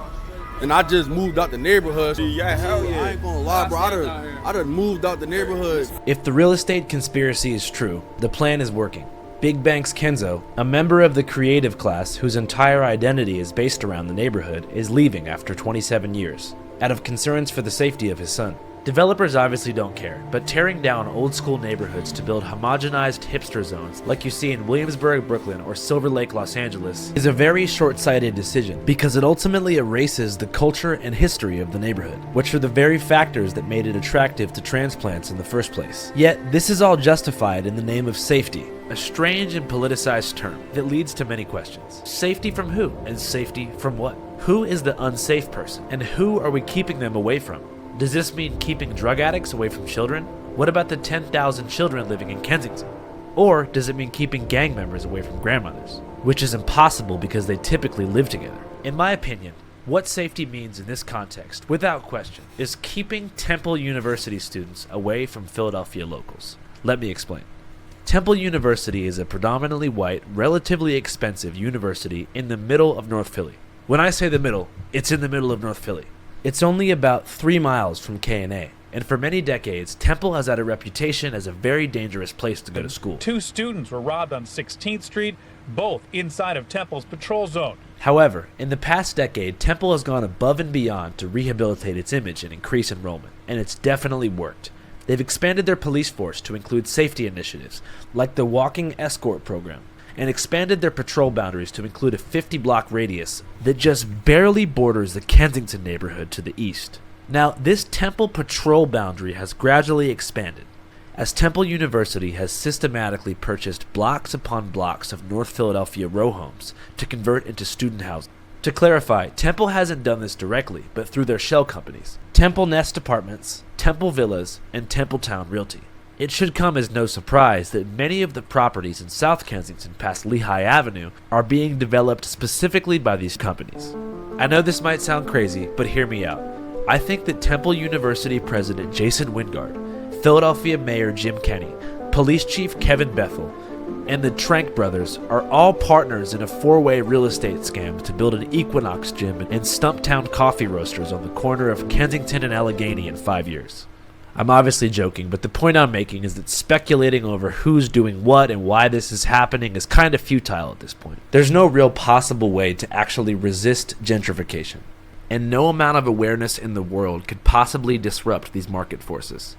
Y: And I just moved out the neighborhood.
F: Yeah, hell yeah.
Y: I ain't gonna lie, bro. I done moved out the neighborhood.
O: If the real estate conspiracy is true, the plan is working. Big Banks Kenzo, a member of the creative class whose entire identity is based around the neighborhood, is leaving after 27 years, out of concerns for the safety of his son. Developers obviously don't care, but tearing down old school neighborhoods to build homogenized hipster zones like you see in Williamsburg, Brooklyn, or Silver Lake, Los Angeles is a very short-sighted decision because it ultimately erases the culture and history of the neighborhood, which are the very factors that made it attractive to transplants in the first place. Yet, this is all justified in the name of safety, a strange and politicized term that leads to many questions. Safety from who? And safety from what? Who is the unsafe person? And who are we keeping them away from? Does this mean keeping drug addicts away from children? What about the 10,000 children living in Kensington? Or does it mean keeping gang members away from grandmothers? Which is impossible because they typically live together. In my opinion, what safety means in this context, without question, is keeping Temple University students away from Philadelphia locals. Let me explain. Temple University is a predominantly white, relatively expensive university in the middle of North Philly. When I say the middle, it's in the middle of North Philly. It's only about 3 miles from K&A, and for many decades, Temple has had a reputation as a very dangerous place to go to school.
Q: 2 students were robbed on 16th Street, both inside of Temple's patrol zone.
O: However, in the past decade, Temple has gone above and beyond to rehabilitate its image and increase enrollment, and it's definitely worked. They've expanded their police force to include safety initiatives, like the walking escort program, and expanded their patrol boundaries to include a 50-block radius that just barely borders the Kensington neighborhood to the east. Now, this Temple patrol boundary has gradually expanded, as Temple University has systematically purchased blocks upon blocks of North Philadelphia row homes to convert into student housing. To clarify, Temple hasn't done this directly, but through their shell companies, Temple Nest Apartments, Temple Villas, and Templetown Realty. It should come as no surprise that many of the properties in South Kensington past Lehigh Avenue are being developed specifically by these companies. I know this might sound crazy, but hear me out. I think that Temple University President Jason Wingard, Philadelphia Mayor Jim Kenney, Police Chief Kevin Bethel, and the Trank brothers are all partners in a 4-way real estate scam to build an Equinox gym and Stumptown coffee roasters on the corner of Kensington and Allegheny in 5 years. I'm obviously joking, but the point I'm making is that speculating over who's doing what and why this is happening is kind of futile at this point. There's no real possible way to actually resist gentrification, and no amount of awareness in the world could possibly disrupt these market forces.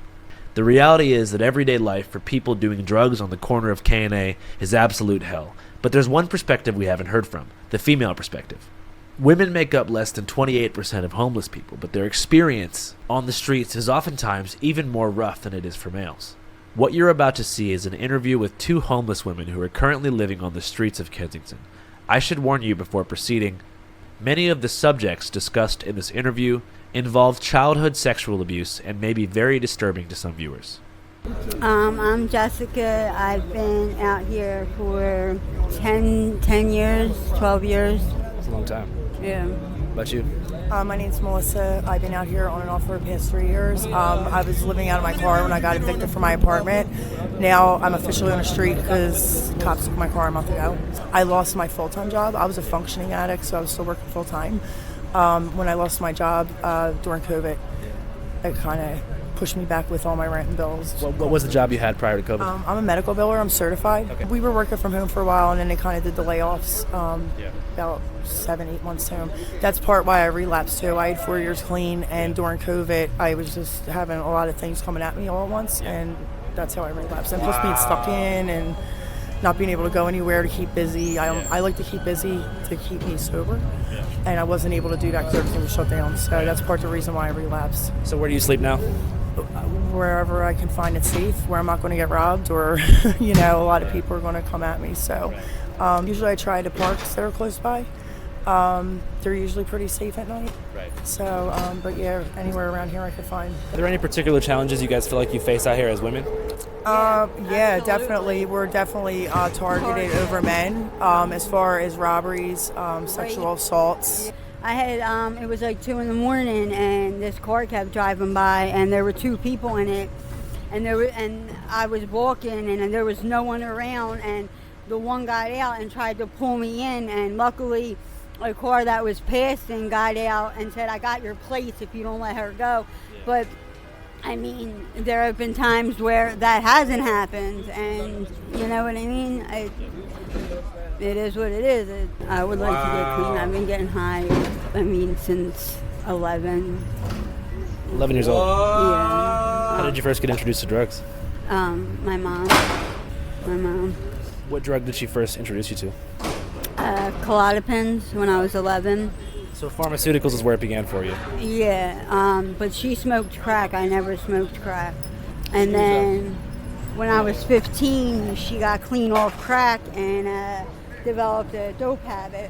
O: The reality is that everyday life for people doing drugs on the corner of K&A is absolute hell, but there's one perspective we haven't heard from, the female perspective. Women make up less than 28% of homeless people, but their experience on the streets is oftentimes even more rough than it is for males. What you're about to see is an interview with 2 homeless women who are currently living on the streets of Kensington. I should warn you before proceeding, many of the subjects discussed in this interview involve childhood sexual abuse and may be very disturbing to some viewers.
S: I'm Jessica. I've been out here for 10 years, 12 years.
L: It's a long time.
S: Yeah.
L: About you?
T: My name's Melissa. I've been out here on and off for the past 3 years. I was living out of my car when I got evicted from my apartment. Now I'm officially on the street because cops took my car a month ago. I lost my full-time job. I was a functioning addict, so I was still working full-time. When I lost my job during COVID, it kind of pushed me back with all my rent and bills.
L: What was the job you had prior to COVID?
T: I'm a medical biller. I'm certified. Okay. We were working from home for a while, and then they kind of did the layoffs about 7-8 months home. That's part why I relapsed too. I had 4 years clean, and during COVID, I was just having a lot of things coming at me all at once, and that's how I relapsed. And plus being stuck in, and not being able to go anywhere to keep busy. I like to keep busy to keep me sober, and I wasn't able to do that because everything was shut down. So that's part of the reason why I relapsed.
L: So where do you sleep now?
T: Wherever I can find it safe, where I'm not going to get robbed or, you know, a lot of people are going to come at me. So usually I try to parks that are close by. They're usually pretty safe at night.
L: Right.
T: So, but yeah, anywhere around here I could find.
L: Are there any particular challenges you guys feel like you face out here as women?
T: Yeah, definitely. We're definitely targeted over men as far as robberies, sexual assaults.
S: I had, it was like 2 in the morning, and this car kept driving by, and there were 2 people in it, and I was walking, and there was no one around, and the one got out and tried to pull me in, and luckily a car that was passing got out and said, "I got your plates if you don't let her go." But I mean, there have been times where that hasn't happened, and you know what I mean? It is what it is. I would like to get clean. I've been getting high, I mean, since 11.
L: 11 years old?
S: Yeah.
L: How did you first get introduced to drugs?
S: My mom.
L: What drug did she first introduce you to?
S: Klonopins when I was 11.
L: So pharmaceuticals is where it began for you?
S: Yeah, but she smoked crack. I never smoked crack. And then when I was 15, she got clean off crack and developed a dope habit.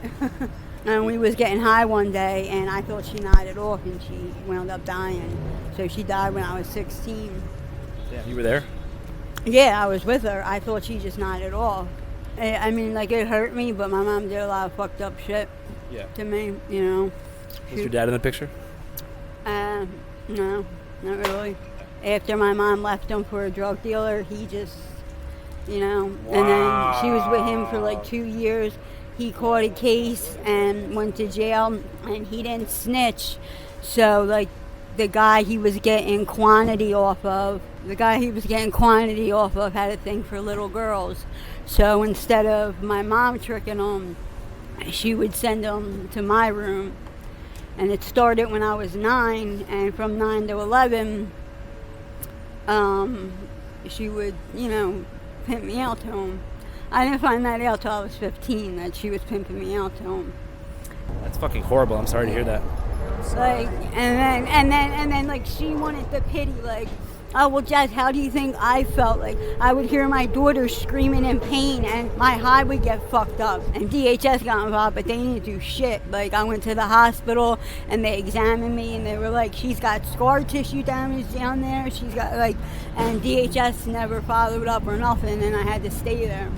S: And we was getting high one day, and I thought she nodded off, and she wound up dying. So she died when I was 16.
L: Yeah, you were there?
S: Yeah, I was with her. I thought she just nodded off. I mean, like, it hurt me, but my mom did a lot of fucked up shit to me, you know.
L: Was your dad in the picture?
S: No, not really. After my mom left him for a drug dealer, he just, you know, and then she was with him for like 2 years. He caught a case and went to jail, and he didn't snitch. So, like, the guy he was getting quantity off of had a thing for little girls. So instead of my mom tricking him, she would send him to my room. And it started when I was 9, and from 9 to 11, she would, you know, pimp me out to him. I didn't find that out till I was 15, that she was pimping me out to him.
L: That's fucking horrible. I'm sorry to hear that.
S: Like, and then, like, she wanted the pity, like, oh, well, Jess, how do you think I felt? Like, I would hear my daughter screaming in pain, and my high would get fucked up. And DHS got involved, but they didn't do shit. Like, I went to the hospital, and they examined me, and they were like, she's got scar tissue damage down there. She's got, like, and DHS never followed up or nothing, and I had to stay there.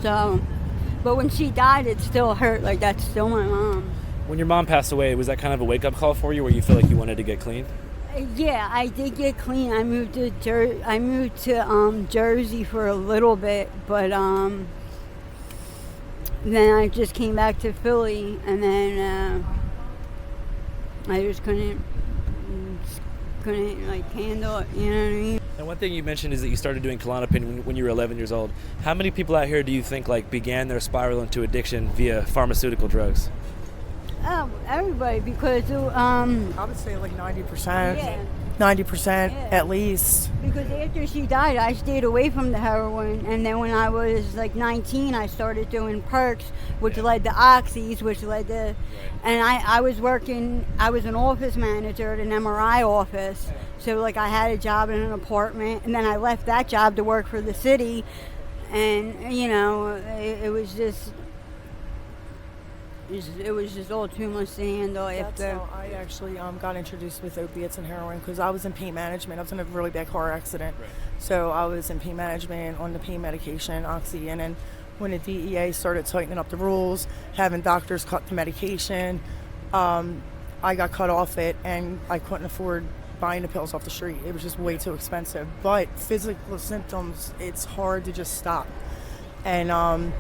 S: So, but when she died, it still hurt. Like, that's still my mom.
L: When your mom passed away, was that kind of a wake-up call for you, where you feel like you wanted to get clean?
S: Yeah, I did get clean. I moved to Jersey for a little bit, but then I just came back to Philly, and then I just couldn't like handle it. You know what I mean?
L: And one thing you mentioned is that you started doing Klonopin when you were 11 years old. How many people out here do you think like began their spiral into addiction via pharmaceutical drugs?
S: Oh, everybody, because
T: I would say like 90%. Yeah. 90% at least.
S: Because after she died, I stayed away from the heroin, and then when I was like 19, I started doing perks, which led to oxys, which led to, and I was an office manager at an MRI office, so like I had a job in an apartment, and then I left that job to work for the city, and you know, it was just all too much to handle.
T: That's
S: after.
T: how I actually got introduced with opiates and heroin, because I was in pain management. I was in a really bad car accident. Right. So I was in pain management on the pain medication, Oxy, and then when the DEA started tightening up the rules, having doctors cut the medication, I got cut off it, and I couldn't afford buying the pills off the street. It was just way too expensive. But physical symptoms, it's hard to just stop. And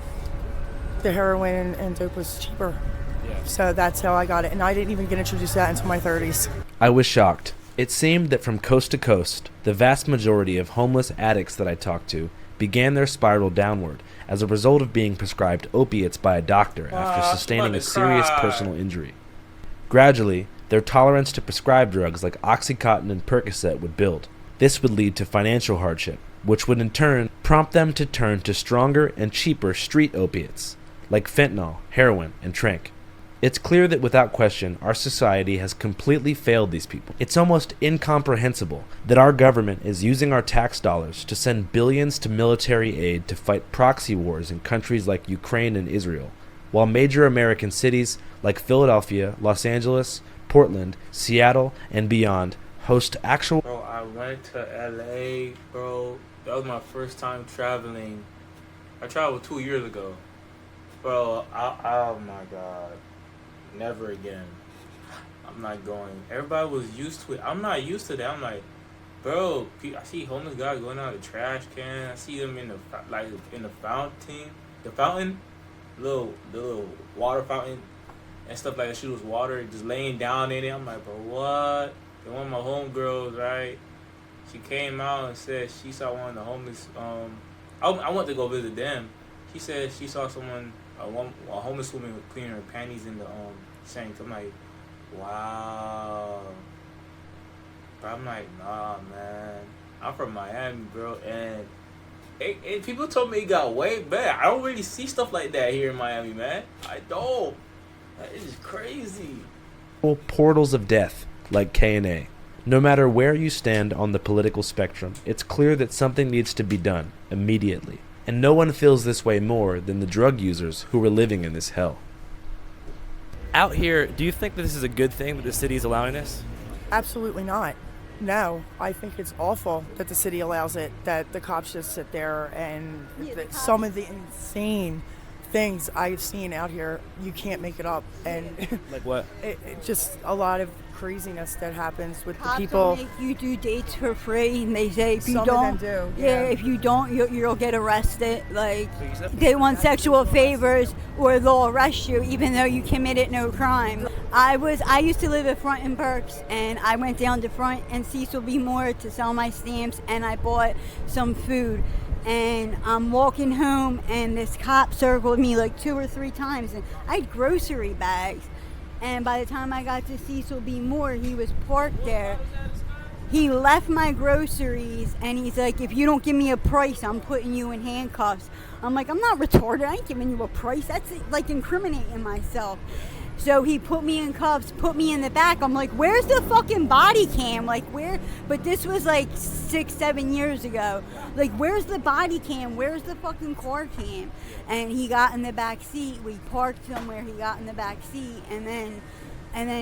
T: the heroin and dope was cheaper. Yeah. So that's how I got it. And I didn't even get introduced to that until my 30s.
O: I was shocked. It seemed that from coast to coast, the vast majority of homeless addicts that I talked to began their spiral downward as a result of being prescribed opiates by a doctor after sustaining a serious personal injury. Gradually, their tolerance to prescribed drugs like Oxycontin and Percocet would build. This would lead to financial hardship, which would in turn prompt them to turn to stronger and cheaper street opiates, like fentanyl, heroin, and tranq. It's clear that without question, our society has completely failed these people. It's almost incomprehensible that our government is using our tax dollars to send billions to military aid to fight proxy wars in countries like Ukraine and Israel, while major American cities like Philadelphia, Los Angeles, Portland, Seattle, and beyond host actual...
A: Bro, I went to LA, bro. That was my first time traveling. I traveled 2 years ago. Bro, oh my God. Never again. I'm not going. Everybody was used to it. I'm not used to that. I'm like, bro, I see homeless guys going out of the trash can. I see them in the fountain, little water fountain and stuff like that. She was water, just laying down in it. I'm like, bro, what? And one of my homegirls, right? She came out and said she saw one of the homeless. I went to go visit them. She said she saw someone. A homeless woman was cleaning her panties in the sink. I'm like, wow. But I'm like, nah, man. I'm from Miami, bro, and people told me it got way bad. I don't really see stuff like that here in Miami, man. I don't. That is crazy.
O: Portals of death, like K&A. No matter where you stand on the political spectrum, it's clear that something needs to be done immediately. And no one feels this way more than the drug users who are living in this hell.
L: Out here, do you think that this is a good thing that the city is allowing this?
T: Absolutely not. No, I think it's awful that the city allows it, that the cops just sit there and some of the insane things I've seen out here, you can't make it up. And
L: like what?
T: It just a lot of craziness that happens with
S: Cops
T: the people.
S: Make you do dates for free, and they say if you
T: Some
S: don't,
T: of them do.
S: yeah, if you don't, you'll get arrested. Like they want sexual favors, or they'll arrest you even though you committed no crime. I used to live at Front and Berks, and I went down to Front and Cecil B. Moore to sell my stamps, and I bought some food. And I'm walking home, and this cop circled me like 2 or 3 times, and I had grocery bags. And by the time I got to Cecil B. Moore, he was parked there. He left my groceries, and he's like, if you don't give me a price, I'm putting you in handcuffs. I'm like, I'm not retarded. I ain't giving you a price. That's like incriminating myself. So he put me in cuffs, put me in the back. I'm like, where's the fucking body cam? Like, where? But this was like 6-7 years ago. Like, where's the body cam? Where's the fucking car cam? And he got in the back seat. We parked somewhere. He got in the back seat, and then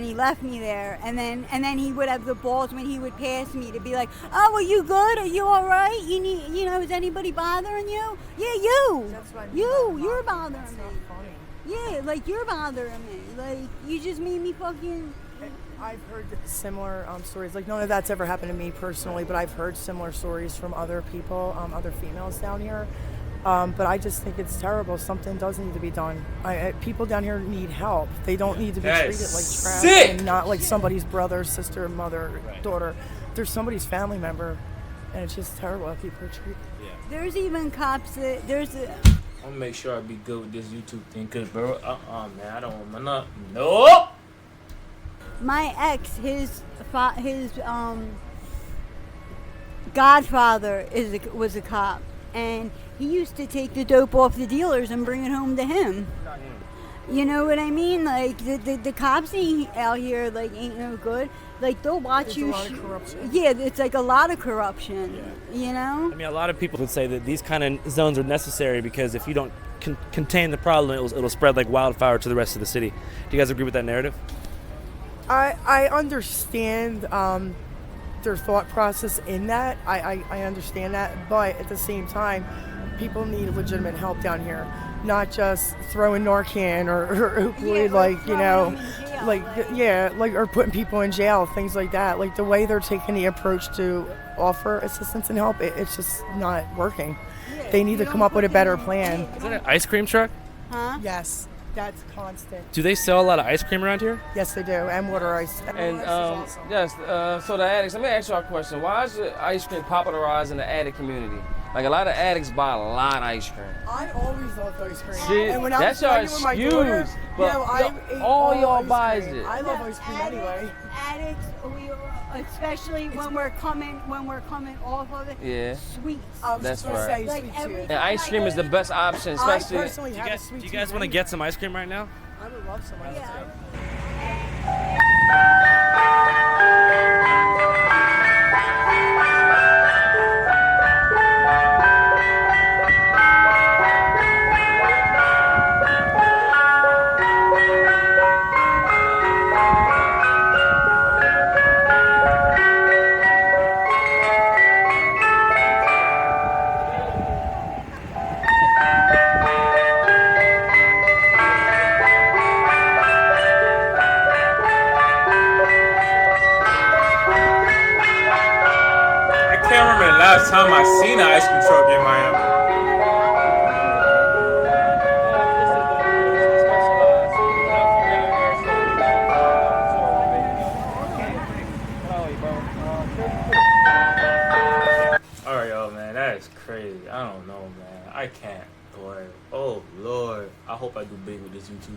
S: he left me there. And then he would have the balls when he would pass me to be like, oh, are you good? Are you all right? Is anybody bothering you? Yeah, you. You're bothering me. Yeah, like you're bothering me. Like you just made me fucking.
T: I've heard similar stories. Like none of that's ever happened to me personally, but I've heard similar stories from other people, other females down here. But I just think it's terrible. Something does need to be done. People down here need help. They don't need to be treated like trash and not like somebody's brother, sister, mother, daughter. There's somebody's family member, and it's just terrible how people are treated.
A: Yeah.
S: There's even cops that
A: I'm gonna make sure I be good with this YouTube thing, cause bro, man, I don't want nothing. Nope.
S: My ex, his godfather was a cop, and he used to take the dope off the dealers and bring it home to him. You know what I mean? Like the cops out here ain't no good. Like they'll watch you.
T: There's a lot of corruption.
S: Yeah, it's like a lot of corruption. Yeah. You know.
L: I mean, a lot of people would say that these kind of zones are necessary because if you don't contain the problem, it'll spread like wildfire to the rest of the city. Do you guys agree with that narrative?
T: I understand their thought process in that. I understand that, but at the same time, people need legitimate help down here, not just throwing Narcan or opioid, or putting people in jail, things like that. Like the way they're taking the approach to offer assistance and help, it's just not working. They need to come up with a better plan.
L: Is that an ice cream truck?
S: Huh?
T: Yes. That's constant.
L: Do they sell a lot of ice cream around here?
T: Yes, they do, and water ice.
C: And yes, so the addicts. Let me ask y'all a question. Why is the ice cream popularized in the addict community? Like a lot of addicts buy a lot of ice cream.
T: I always loved ice cream.
C: See,
T: and when I
C: that's
T: was
C: your
T: pregnant with my daughter,
C: excuse. But
T: I ate
C: all y'all
T: ice
C: buys
T: cream.
C: it.
T: I love ice cream anyway.
S: Addicts, especially when we're coming off of it.
C: Yeah.
S: Sweets.
C: That's right.
S: Like
C: And ice cream is the best option, especially.
T: I personally have a sweet
L: Do you guys want to get some ice cream right now?
T: I would love some ice cream.
A: Last time I seen an ice cream truck in Miami. Alright, yo, man, that is crazy. I don't know, man. I can't, boy. Oh, Lord. I hope I do big with this YouTube.